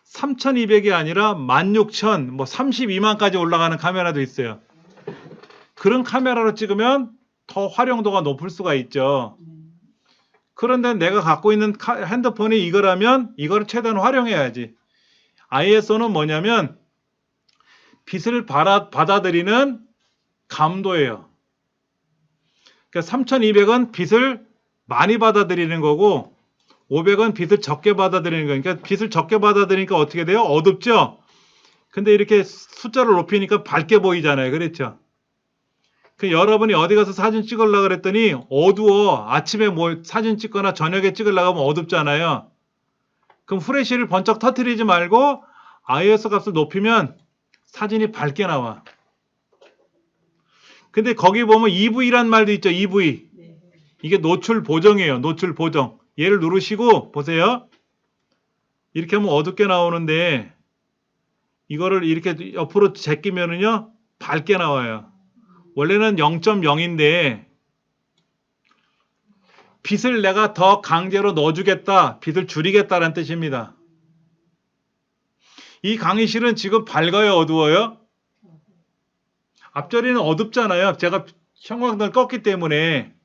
3200이 아니라 16,000, 뭐 32만까지 올라가는 카메라도 있어요. 그런 카메라로 찍으면 더 활용도가 높을 수가 있죠. 그런데 내가 갖고 있는 핸드폰이 이거라면 이거를 최대한 활용해야지. ISO는 뭐냐면 빛을 받아들이는 감도예요. 그러니까 3200은 빛을 많이 받아들이는 거고 500은 빛을 적게 받아들이는 거예요. 그러니까 빛을 적게 받아들이니까 어떻게 돼요? 어둡죠? 근데 이렇게 숫자를 높이니까 밝게 보이잖아요. 그렇죠? 그 여러분이 어디 가서 사진 찍으려고 그랬더니 어두워. 아침에 뭐 사진 찍거나 저녁에 찍으려고 하면 어둡잖아요. 그럼 후레쉬를 번쩍 터뜨리지 말고 ISO 값을 높이면 사진이 밝게 나와. 근데 거기 보면 EV란 말도 있죠. EV. 이게 노출 보정이에요. 노출 보정. 얘를 누르시고 보세요. 이렇게 하면 어둡게 나오는데 이거를 이렇게 옆으로 제끼면은요 밝게 나와요. 원래는 0.0인데 빛을 내가 더 강제로 넣어주겠다, 빛을 줄이겠다라는 뜻입니다. 이 강의실은 지금 밝아요, 어두워요? 앞자리는 어둡잖아요. 제가 형광등을 껐기 때문에.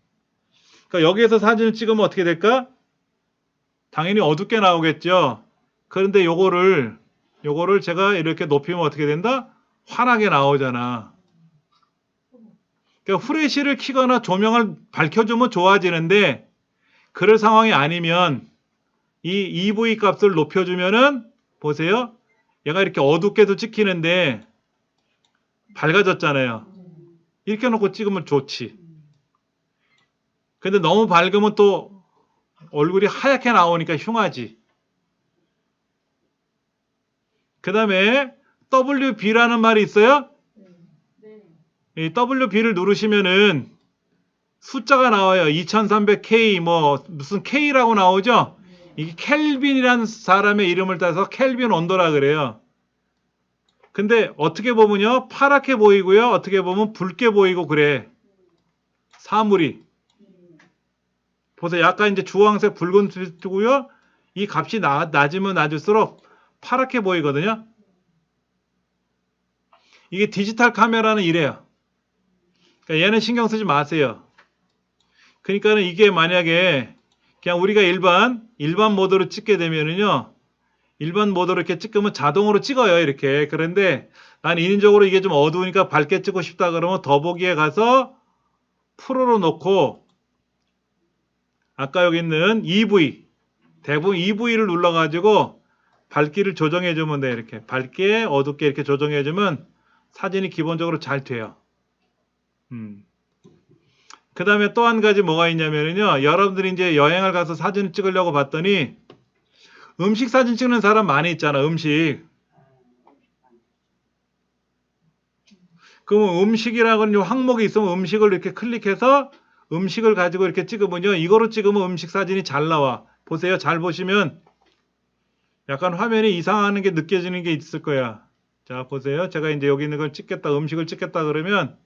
그러니까 여기에서 사진을 찍으면 어떻게 될까? 당연히 어둡게 나오겠죠. 그런데 요거를 제가 이렇게 높이면 어떻게 된다? 환하게 나오잖아. 그러니까 후레쉬를 켜거나 조명을 밝혀주면 좋아지는데 그럴 상황이 아니면 이 EV 값을 높여주면은 보세요. 얘가 이렇게 어둡게도 찍히는데 밝아졌잖아요. 이렇게 놓고 찍으면 좋지. 근데 너무 밝으면 또 얼굴이 하얗게 나오니까 흉하지. 그 다음에 WB라는 말이 있어요. 이 WB를 누르시면은 숫자가 나와요. 2300K 뭐 무슨 K라고 나오죠. 이게 켈빈이라는 사람의 이름을 따서 켈빈 온도라 그래요. 근데 어떻게 보면요 파랗게 보이고요, 어떻게 보면 붉게 보이고 그래. 사물이 보세요. 약간 이제 주황색 붉은빛이고요. 이 값이 낮으면 낮을수록 파랗게 보이거든요. 이게 디지털 카메라는 이래요. 그러니까 얘는 신경 쓰지 마세요. 그러니까는 이게 만약에 그냥 우리가 일반 모드로 찍게 되면은요, 일반 모드로 이렇게 찍으면 자동으로 찍어요, 이렇게. 그런데 난 인위적으로 이게 좀 어두우니까 밝게 찍고 싶다 그러면 더보기에 가서 프로로 놓고 아까 여기 있는 EV, 대부분 EV를 눌러가지고 밝기를 조정해주면 돼. 이렇게 밝게 어둡게 이렇게 조정해주면 사진이 기본적으로 잘 돼요. 그 다음에 또 한 가지 뭐가 있냐면요, 여러분들이 이제 여행을 가서 사진을 찍으려고 봤더니 음식 사진 찍는 사람 많이 있잖아. 음식. 그러면 음식이라는 항목이 있으면 음식을 이렇게 클릭해서 음식을 가지고 이렇게 찍으면요, 이거로 찍으면 음식 사진이 잘 나와. 보세요. 잘 보시면 약간 화면이 이상하는 게 느껴지는 게 있을 거야. 자, 보세요. 제가 이제 여기 있는 걸 찍겠다, 음식을 찍겠다 그러면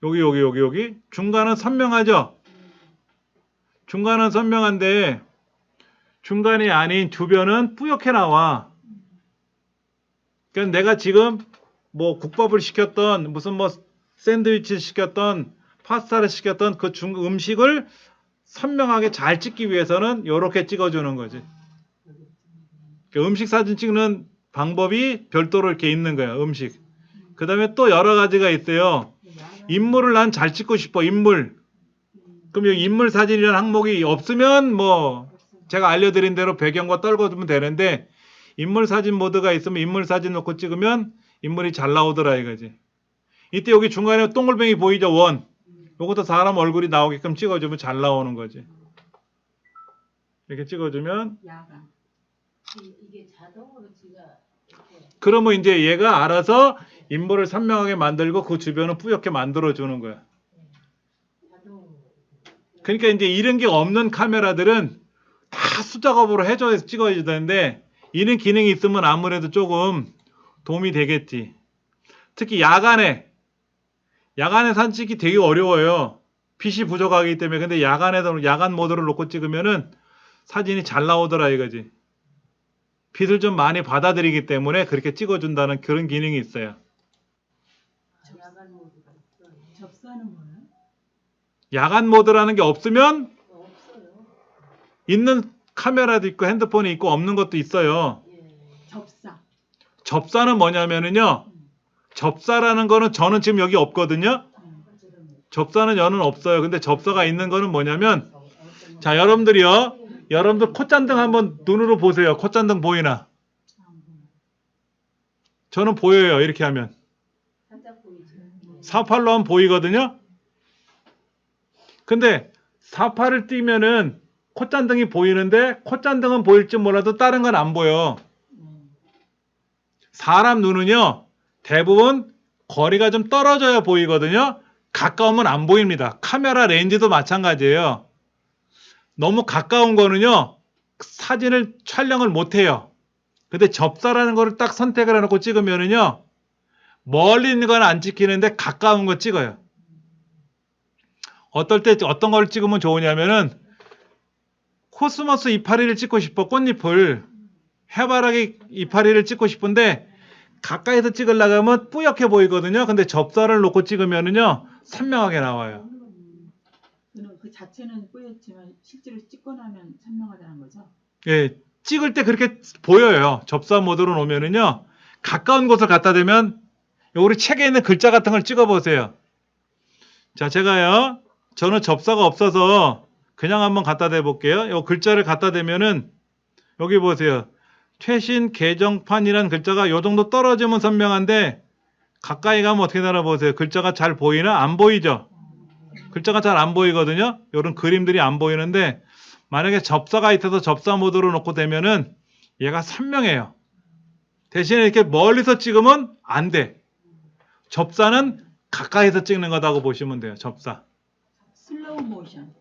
여기 중간은 선명하죠? 중간은 선명한데 중간이 아닌 주변은 뿌옇게 나와. 그러니까 내가 지금 뭐 국밥을 시켰던 무슨 뭐 샌드위치를 시켰던 파스타를 시켰던 그 음식을 선명하게 잘 찍기 위해서는 이렇게 찍어주는 거지. 그러니까 음식 사진 찍는 방법이 별도로 이렇게 있는 거야. 음식. 그 다음에 또 여러 가지가 있어요. 인물을 난 잘 찍고 싶어. 인물. 그럼 여기 인물 사진이라는 항목이 없으면 뭐 제가 알려드린 대로 배경과 떨궈두면 되는데 인물 사진 모드가 있으면 인물 사진 놓고 찍으면 인물이 잘 나오더라 이거지. 이때 여기 중간에 동글뱅이 보이죠? 원. 요것도 사람 얼굴이 나오게끔 찍어주면 잘 나오는 거지. 이렇게 찍어주면 야간. 이게 자동으로 지가 이렇게 그러면 이제 얘가 알아서 인물을 선명하게 만들고 그 주변을 뿌옇게 만들어주는 거야. 자동. 그러니까 이제 이런 게 없는 카메라들은 다 수작업으로 해줘서 찍어야 되는데 이런 기능이 있으면 아무래도 조금 도움이 되겠지. 특히 야간에 사진 찍기 되게 어려워요. 빛이 부족하기 때문에. 근데 야간 모드를 놓고 찍으면은 사진이 잘 나오더라 이거지. 빛을 좀 많이 받아들이기 때문에 그렇게 찍어준다는 그런 기능이 있어요. 야간 모드가 있어요. 접사는 뭐예요? 야간 모드라는 게 없으면 없어요. 있는 카메라도 있고 핸드폰이 있고 없는 것도 있어요. 예. 접사. 접사는 뭐냐면은요. 접사라는 거는 저는 지금 여기 없거든요. 접사는 저는 없어요. 근데 접사가 있는 거는 뭐냐면, 자, 여러분들 콧잔등 한번 눈으로 보세요. 콧잔등 보이나? 저는 보여요. 이렇게 하면. 살짝 보이죠. 48로 하면 보이거든요. 근데 48을 띄면은 콧잔등이 보이는데 콧잔등은 보일지 몰라도 다른 건 안 보여. 사람 눈은요. 대부분 거리가 좀 떨어져야 보이거든요. 가까우면 안 보입니다. 카메라 렌즈도 마찬가지예요. 너무 가까운 거는요. 사진을 촬영을 못 해요. 근데 접사라는 거를 딱 선택을 해놓고 찍으면은요. 멀리 있는 건 안 찍히는데 가까운 거 찍어요. 어떨 때 어떤 걸 찍으면 좋으냐면은 코스모스 이파리를 찍고 싶어. 꽃잎을. 해바라기 이파리를 찍고 싶은데 가까이서 찍으려고 하면 뿌옇게 보이거든요. 근데 접사를 놓고 찍으면은요. 선명하게 나와요. 그는 그 자체는 뿌옇지만 실제로 찍고 나면 선명하다는 거죠? 예, 찍을 때 그렇게 보여요. 접사 모드로 놓으면은요. 가까운 곳을 갖다 대면 우리 책에 있는 글자 같은 걸 찍어 보세요. 자, 저는 접사가 없어서 그냥 한번 갖다 대 볼게요. 이 글자를 갖다 대면은 여기 보세요. 최신 개정판이라는 글자가 요 정도 떨어지면 선명한데 가까이 가면 어떻게 되나 보세요. 글자가 잘 보이나? 안 보이죠? 글자가 잘 안 보이거든요. 이런 그림들이 안 보이는데 만약에 접사가 있어서 접사 모드로 놓고 되면은 얘가 선명해요. 대신에 이렇게 멀리서 찍으면 안 돼. 접사는 가까이서 찍는 거다고 보시면 돼요. 접사. 슬로우 모션.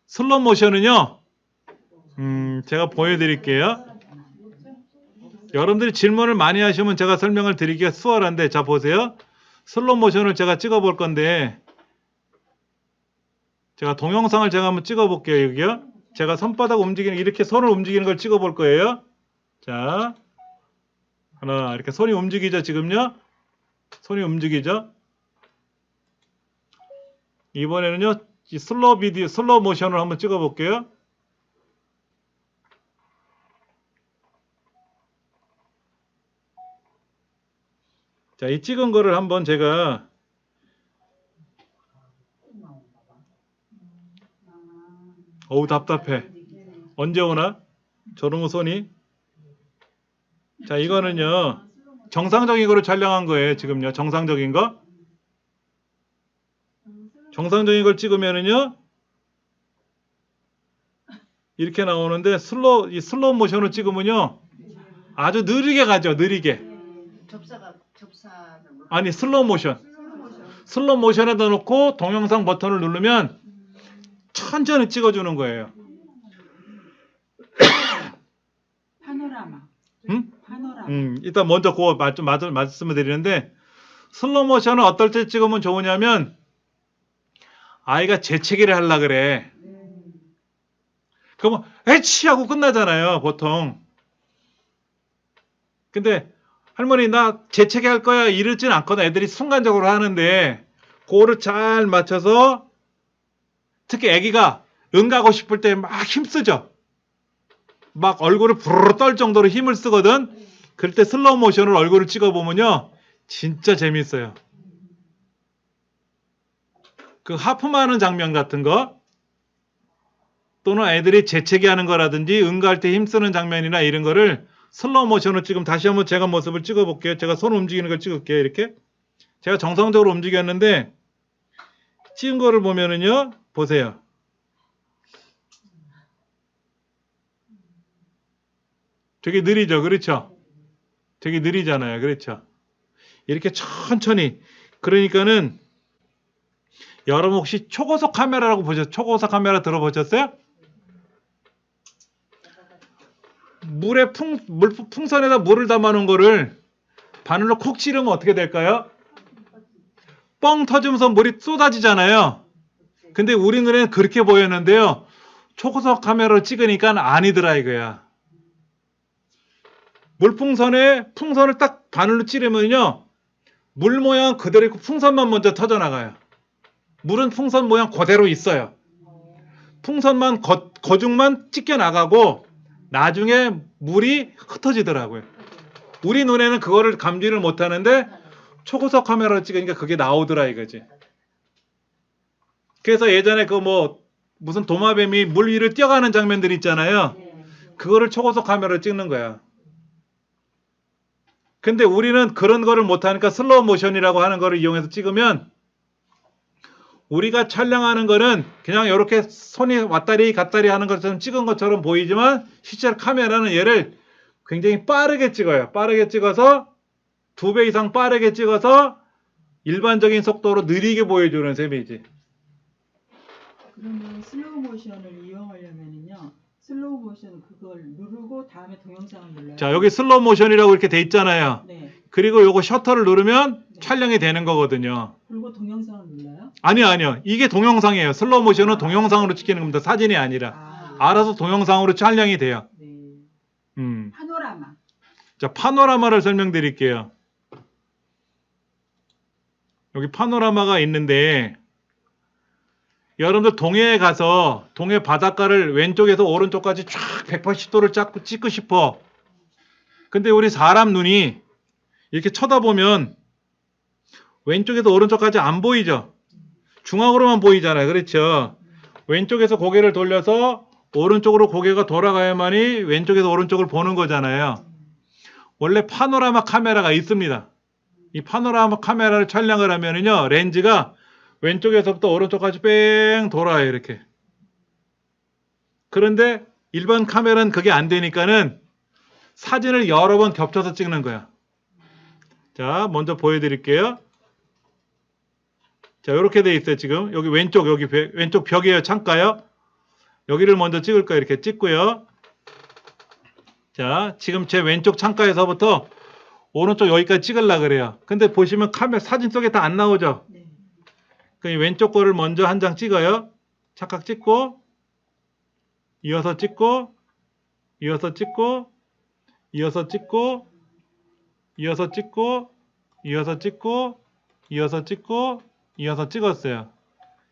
슬로우 모션은요. 제가 보여드릴게요. 여러분들이 질문을 많이 하시면 제가 설명을 드리기가 수월한데, 자 보세요. 슬로우 모션을 제가 찍어 볼 건데, 제가 동영상을 제가 한번 찍어 볼게요. 여기요. 제가 손바닥 움직이는, 이렇게 손을 움직이는 걸 찍어 볼 거예요. 자, 하나, 이렇게 손이 움직이죠, 지금요? 손이 움직이죠? 이번에는요, 이 슬로우 모션을 한번 찍어 볼게요. 자, 이 찍은 거를 한번 제가 어우 답답해. 언제 오나? 저런 거 손이. 자, 이거는요. 정상적인 거로 촬영한 거예요. 지금요. 정상적인 거. 정상적인 걸 찍으면은요. 이렇게 나오는데 이 슬로우 모션을 찍으면요. 아주 느리게 가죠. 느리게. 접사는 뭐? 아니, 슬로우 모션. 슬로우 모션에다 놓고 동영상 버튼을 누르면 천천히 찍어주는 거예요. 파노라마. 응? 파노라마. 일단 먼저 그거 말씀을 드리는데, 슬로우 모션은 어떨 때 찍으면 좋으냐면, 아이가 재채기를 하려 그래. 그러면 에치 하고 끝나잖아요, 보통. 근데 할머니 나 재채기 할 거야 이러진 않거든. 애들이 순간적으로 하는데 그거를 잘 맞춰서, 특히 애기가 응가고 싶을 때 막 힘쓰죠. 막 얼굴을 부르르 떨 정도로 힘을 쓰거든. 그럴 때 슬로우 모션으로 얼굴을 찍어보면요. 진짜 재밌어요. 그 하품하는 장면 같은 거, 또는 애들이 재채기 하는 거라든지 응가할 때 힘쓰는 장면이나 이런 거를 슬로우 모션으로 지금 다시 한번 제가 모습을 찍어볼게요. 제가 손 움직이는 걸 찍을게요. 이렇게. 제가 정상적으로 움직였는데 찍은 거를 보면은요. 보세요. 되게 느리죠. 그렇죠? 되게 느리잖아요. 그렇죠? 이렇게 천천히. 그러니까는 여러분 혹시 초고속 카메라라고 보셨어요? 초고속 카메라 들어보셨어요? 풍선에다 물을 담아놓은 거를 바늘로 콕 찌르면 어떻게 될까요? 뻥 터지면서 물이 쏟아지잖아요. 근데 우리 눈에는 그렇게 보였는데요. 초고속 카메라로 찍으니까 아니더라 이거야. 물풍선에 풍선을 딱 바늘로 찌르면요. 물 모양 그대로 있고 풍선만 먼저 터져나가요. 물은 풍선 모양 그대로 있어요. 풍선만 거중만 찢겨나가고 나중에 물이 흩어지더라고요. 우리 눈에는 그거를 감지를 못하는데 초고속 카메라로 찍으니까 그게 나오더라 이거지. 그래서 예전에 그 뭐 무슨 도마뱀이 물 위를 뛰어가는 장면들 있잖아요. 네. 그거를 초고속 카메라로 찍는 거야. 근데 우리는 그런 거를 못하니까 슬로우 모션이라고 하는 거를 이용해서 찍으면 우리가 촬영하는 거는 그냥 이렇게 손이 왔다리 갔다리 하는 것처럼 찍은 것처럼 보이지만 실제로 카메라는 얘를 굉장히 빠르게 찍어요. 빠르게 찍어서 2배 이상 빠르게 찍어서 일반적인 속도로 느리게 보여주는 셈이지. 그러면 슬로우 모션을 이용하려면요. 슬로우 모션 그걸 누르고 다음에 동영상을 눌러요. 자, 여기 슬로우 모션이라고 이렇게 돼 있잖아요. 네. 그리고 요거 셔터를 누르면 네. 촬영이 되는 거거든요. 그리고 동영상을 눌러요? 아니요. 이게 동영상이에요. 슬로우 모션은 동영상으로 찍히는 겁니다. 사진이 아니라. 아, 알아서 동영상으로 촬영이 돼요. 네. 파노라마. 자, 파노라마를 설명드릴게요. 여기 파노라마가 있는데 여러분들 동해에 가서 동해 바닷가를 왼쪽에서 오른쪽까지 쫙 180도를 찍고 싶어. 근데 우리 사람 눈이 이렇게 쳐다보면 왼쪽에서 오른쪽까지 안 보이죠? 중앙으로만 보이잖아요. 그렇죠? 왼쪽에서 고개를 돌려서 오른쪽으로 고개가 돌아가야만이 왼쪽에서 오른쪽을 보는 거잖아요. 원래 파노라마 카메라가 있습니다. 이 파노라마 카메라를 촬영을 하면은요, 렌즈가 왼쪽에서부터 오른쪽까지 뺑 돌아요, 이렇게. 그런데 일반 카메라는 그게 안 되니까는 사진을 여러 번 겹쳐서 찍는 거야. 자, 먼저 보여드릴게요. 자, 이렇게 돼 있어요, 지금. 여기 왼쪽 벽이에요, 창가요. 여기를 먼저 찍을 거예요, 이렇게 찍고요. 자, 지금 제 왼쪽 창가에서부터 오른쪽 여기까지 찍으려고 그래요. 근데 보시면 사진 속에 다 안 나오죠? 네. 그 왼쪽 거를 먼저 한 장 찍어요. 착각 찍고, 이어서 찍고, 이어서 찍고, 이어서 찍고, 이어서 찍고, 이어서 찍고, 이어서 찍고, 이어서 찍었어요.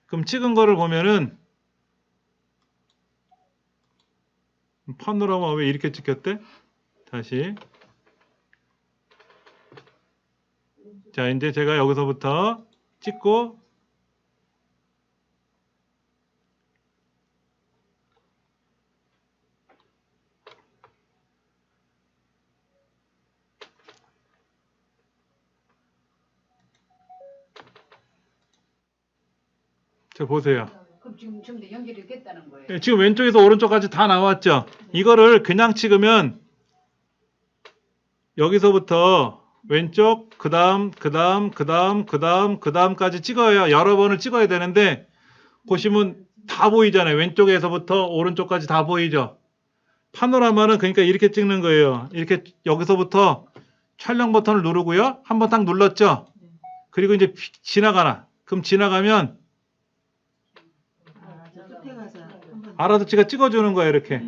그럼 찍은 거를 보면은 파노라마 왜 이렇게 찍혔대? 다시. 자, 이제 제가 여기서부터 찍고 자, 보세요. 그럼 지금 전부 다 연결이 됐다는 거예요. 예, 지금 왼쪽에서 오른쪽까지 다 나왔죠? 이거를 그냥 찍으면 여기서부터 왼쪽, 그 다음까지 찍어야 여러 번을 찍어야 되는데 보시면 다 보이잖아요. 왼쪽에서부터 오른쪽까지 다 보이죠? 파노라마는 그러니까 이렇게 찍는 거예요. 이렇게 여기서부터 촬영 버튼을 누르고요. 한번 딱 눌렀죠? 그리고 이제 지나가나. 그럼 지나가면 저 끝에 가서 한번. 알아서 제가 찍어주는 거예요. 이렇게.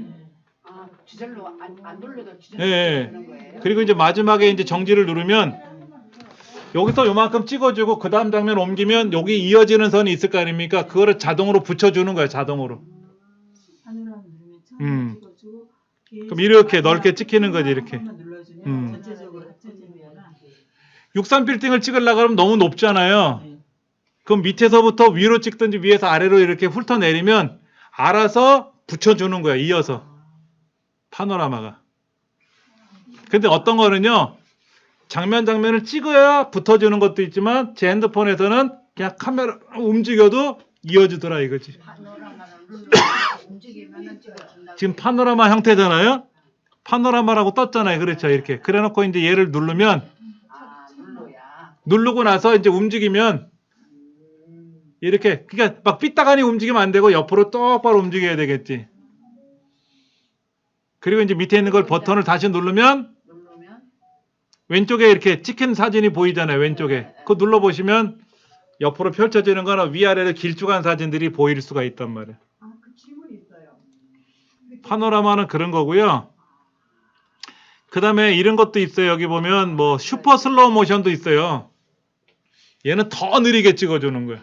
아, 주절로 안 눌러도 예, 주절로 예. 되는 거예요. 그리고 이제 마지막에 이제 정지를 누르면 여기서 요만큼 찍어주고 그 다음 장면 옮기면 여기 이어지는 선이 있을 거 아닙니까? 그거를 자동으로 붙여주는 거예요. 자동으로. 파노라마 누르면 처음에 찍어주고. 그럼 이렇게 넓게 찍히는 거지, 이렇게. 한번 눌러주면 전체적으로 합쳐지는구나. 63 빌딩을 찍으려고 하면 너무 높잖아요. 네. 그럼 밑에서부터 위로 찍든지 위에서 아래로 이렇게 훑어내리면 알아서 붙여주는 거야. 이어서. 파노라마가. 근데 어떤 거는요. 장면을 찍어야 붙어주는 것도 있지만 제 핸드폰에서는 그냥 카메라 움직여도 이어지더라 이거지. 파노라마를 눌러서 움직이면은 찍어준다고. 지금 파노라마 형태잖아요. 파노라마라고 떴잖아요. 그렇죠. 이렇게. 그래놓고 이제 얘를 누르면 아, 눌러야. 누르고 나서 이제 움직이면 이렇게 그러니까 막 삐딱하니 움직이면 안 되고 옆으로 똑바로 움직여야 되겠지. 그리고 이제 밑에 있는 걸 버튼을 다시 누르면 누르면 왼쪽에 이렇게 찍힌 사진이 보이잖아요. 왼쪽에. 그거 눌러보시면 옆으로 펼쳐지는 거나 위아래로 길쭉한 사진들이 보일 수가 있단 말이에요. 아, 그 질문이 있어요. 파노라마는 그런 거고요. 그 다음에 이런 것도 있어요. 여기 보면 뭐 슈퍼 슬로우 모션도 있어요. 얘는 더 느리게 찍어주는 거예요.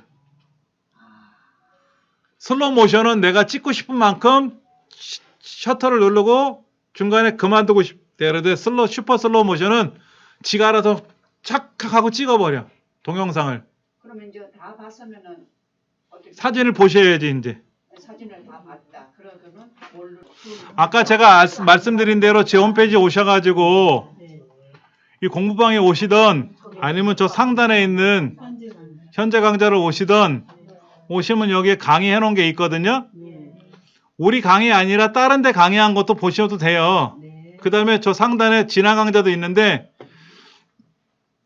슬로우 모션은 내가 찍고 싶은 만큼 셔터를 누르고 중간에 그만두고 싶대. 예를 들어 슈퍼 슬로우 모션은 지가 알아서 착착 하고 찍어버려. 동영상을. 그러면 이제 다 봤으면은 어떻게 사진을 보셔야지 이제. 사진을 다 봤다. 그러고는 뭘로 아까 제가 말씀드린 대로 제 홈페이지 오셔가지고 네. 이 공부방에 오시던 아니면 저 상단에 있는 현재 강의. 현재 강좌를 오시던 오시면 여기에 강의해 놓은 게 있거든요. 네. 우리 강의 아니라 다른 데 강의한 것도 보셔도 돼요. 네. 그 다음에 저 상단에 진화 강좌도 있는데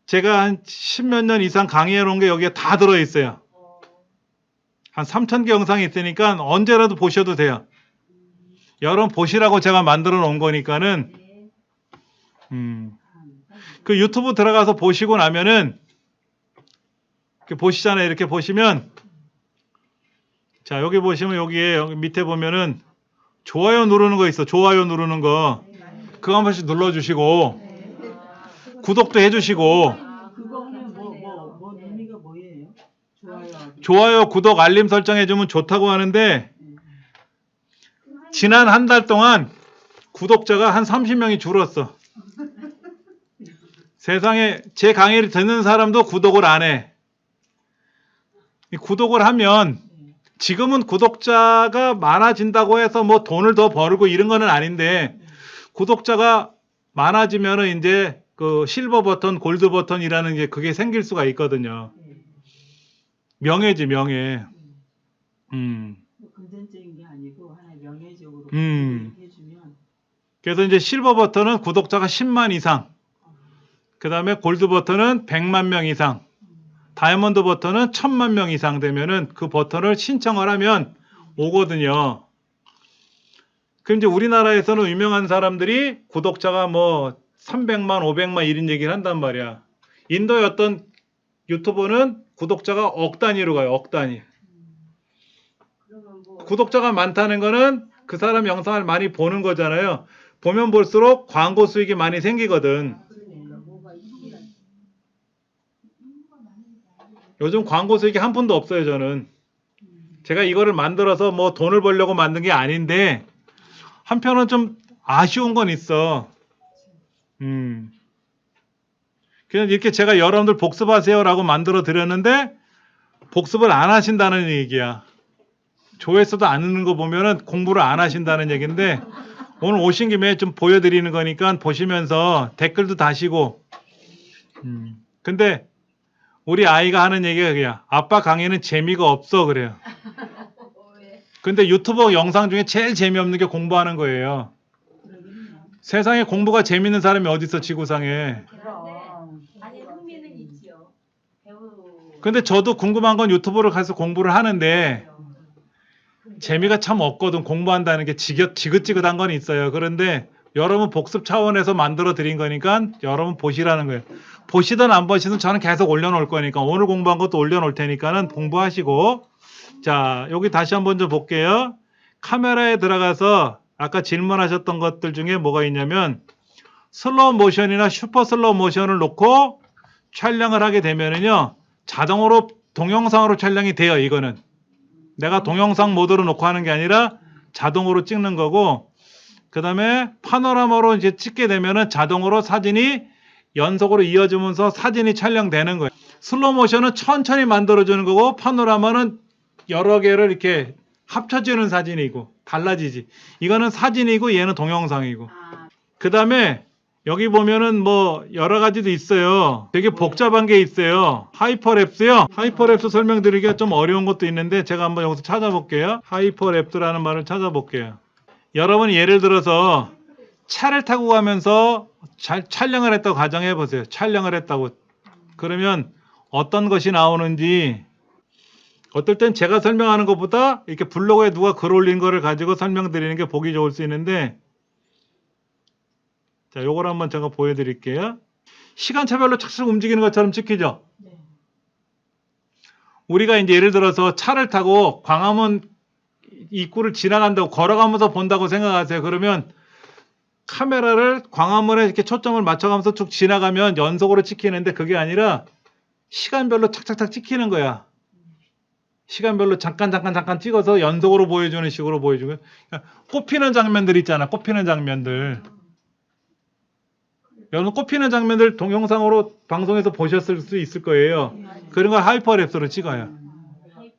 제가 한 10몇 년 이상 강의해 놓은 게 여기에 다 들어있어요. 한 3,000개 영상이 있으니까 언제라도 보셔도 돼요. 여러분 보시라고 제가 만들어 놓은 거니까는 그 유튜브 들어가서 보시고 나면은 이렇게 보시잖아요. 이렇게 보시면 자 여기 보시면 여기에 여기 밑에 보면은 좋아요 누르는 거 있어. 좋아요 누르는 거 그거 한 번씩 눌러주시고 구독도 해주시고 그거는 뭐 의미가 뭐예요? 좋아요. 좋아요 구독 알림 설정해주면 좋다고 하는데 지난 한 달 동안 구독자가 한 30명이 줄었어. 세상에 제 강의를 듣는 사람도 구독을 안 해. 이 구독을 하면 지금은 구독자가 많아진다고 해서 뭐 돈을 더 벌고 이런 거는 아닌데 구독자가 많아지면은 이제 그 실버 버튼, 골드 버튼이라는 게 그게 생길 수가 있거든요. 명예지 명예. 뭐 금전적인 게 아니고 하나의 명예적으로 해주면 그래서 이제 실버 버튼은 구독자가 10만 이상. 그 다음에 골드 버튼은 100만 명 이상. 다이아몬드 버튼은 1000만 명 이상 되면은 그 버튼을 신청을 하면 오거든요. 그럼 이제 우리나라에서는 유명한 사람들이 구독자가 뭐 300만, 500만 이런 얘기를 한단 말이야. 인도의 어떤 유튜버는 구독자가 억 단위로 가요. 억 단위. 그러면 뭐 구독자가 많다는 거는 그 사람 영상을 많이 보는 거잖아요. 보면 볼수록 광고 수익이 많이 생기거든. 요즘 광고 수익이 한 푼도 없어요, 저는. 제가 이거를 만들어서 뭐 돈을 벌려고 만든 게 아닌데, 한편은 좀 아쉬운 건 있어. 그냥 이렇게 제가 여러분들 복습하세요라고 만들어 드렸는데, 복습을 안 하신다는 얘기야. 조회수도 안 오는 거 보면은 공부를 안 하신다는 얘기인데, 오늘 오신 김에 좀 보여드리는 거니까 보시면서 댓글도 다시고. 근데, 우리 아이가 하는 얘기가 그냥 아빠 강의는 재미가 없어 그래요. 근데 유튜버 영상 중에 제일 재미없는 게 공부하는 거예요. 세상에 공부가 재밌는 사람이 어디 있어 지구상에. 아니 흥미는 있지요. 배우. 근데 저도 궁금한 건 유튜브를 가서 공부를 하는데 재미가 참 없거든. 공부한다는 게 지긋지긋한 건 있어요. 그런데 여러분 복습 차원에서 만들어 드린 거니까 여러분 보시라는 거예요. 보시든 안 보시든 저는 계속 올려놓을 거니까 오늘 공부한 것도 올려놓을 테니까는 공부하시고. 자 여기 다시 한번 좀 볼게요. 카메라에 들어가서 아까 질문하셨던 것들 중에 뭐가 있냐면 슬로우 모션이나 슈퍼 슬로우 모션을 놓고 촬영을 하게 되면은요 자동으로 동영상으로 촬영이 돼요. 이거는 내가 동영상 모드로 놓고 하는 게 아니라 자동으로 찍는 거고, 그 다음에 파노라마로 이제 찍게 되면은 자동으로 사진이 연속으로 이어지면서 사진이 촬영되는 거예요. 슬로우 모션은 천천히 만들어주는 거고, 파노라마는 여러 개를 이렇게 합쳐지는 사진이고, 달라지지. 이거는 사진이고, 얘는 동영상이고. 그 다음에 여기 보면은 뭐 여러 가지도 있어요. 되게 복잡한 게 있어요. 하이퍼랩스요. 하이퍼랩스 설명드리기가 좀 어려운 것도 있는데 제가 한번 여기서 찾아볼게요. 하이퍼랩스라는 말을 찾아볼게요. 여러분이 예를 들어서 차를 타고 가면서 촬영을 했다고 가정해 보세요. 촬영을 했다고. 그러면 어떤 것이 나오는지, 어떨 땐 제가 설명하는 것보다 이렇게 블로그에 누가 글 올린 거를 가지고 설명드리는 게 보기 좋을 수 있는데, 자, 요걸 한번 제가 보여드릴게요. 시간차별로 착착 움직이는 것처럼 찍히죠? 네. 우리가 이제 예를 들어서 차를 타고 광화문 입구를 지나간다고 걸어가면서 본다고 생각하세요. 그러면 카메라를 광화문에 이렇게 초점을 맞춰가면서 쭉 지나가면 연속으로 찍히는데 그게 아니라 시간별로 착착착 찍히는 거야. 시간별로 잠깐 찍어서 연속으로 보여주는 식으로 보여주고 꼽히는 장면들 있잖아. 꼽히는 장면들. 여러분 꼽히는 장면들 동영상으로 방송에서 보셨을 수 있을 거예요. 그런 걸 하이퍼랩스로 찍어요.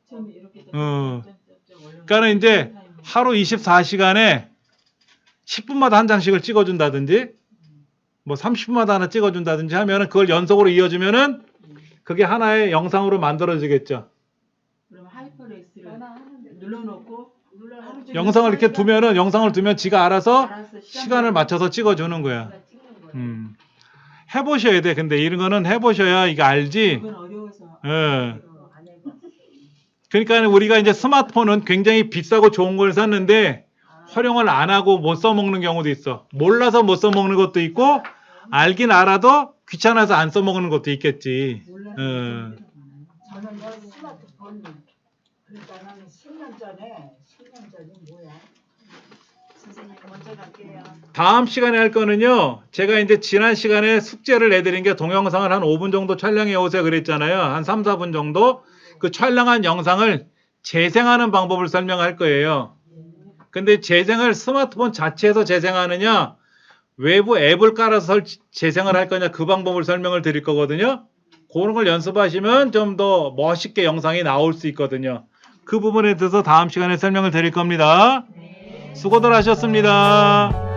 처음에 이렇게 그러니까는 이제 하루 24시간에 10분마다 한 장씩을 찍어준다든지 뭐 30분마다 하나 찍어준다든지 하면은 그걸 연속으로 이어주면은 그게 하나의 영상으로 만들어지겠죠. 그럼 하이퍼렉스를 눌러놓고 하루 종일 영상을 이렇게 두면은 영상을 두면 지가 알아서 알아서 시간을 맞춰서 찍어주는 거야. 해보셔야 돼. 근데 이런 거는 해보셔야 이게 알지. 그건 어려워서 예. 그러니까 우리가 이제 스마트폰은 굉장히 비싸고 좋은 걸 샀는데 활용을 안 하고 못 써먹는 경우도 있어. 몰라서 못 써먹는 것도 있고 알긴 알아도 귀찮아서 안 써먹는 것도 있겠지. 몰라서 예. 많아요. 저는 뭐 스마트폰 그러니까 나는 10년 전이 뭐야? 선생님 먼저 갈게요. 다음 시간에 할 거는요. 제가 이제 지난 시간에 숙제를 내드린 게 동영상을 한 5분 정도 촬영해 오세요 그랬잖아요. 한 3, 4분 정도. 그 촬영한 영상을 재생하는 방법을 설명할 거예요. 근데 재생을 스마트폰 자체에서 재생하느냐 외부 앱을 깔아서 재생을 할 거냐 그 방법을 설명을 드릴 거거든요. 그런 걸 연습하시면 좀 더 멋있게 영상이 나올 수 있거든요. 그 부분에 대해서 다음 시간에 설명을 드릴 겁니다. 수고들 하셨습니다.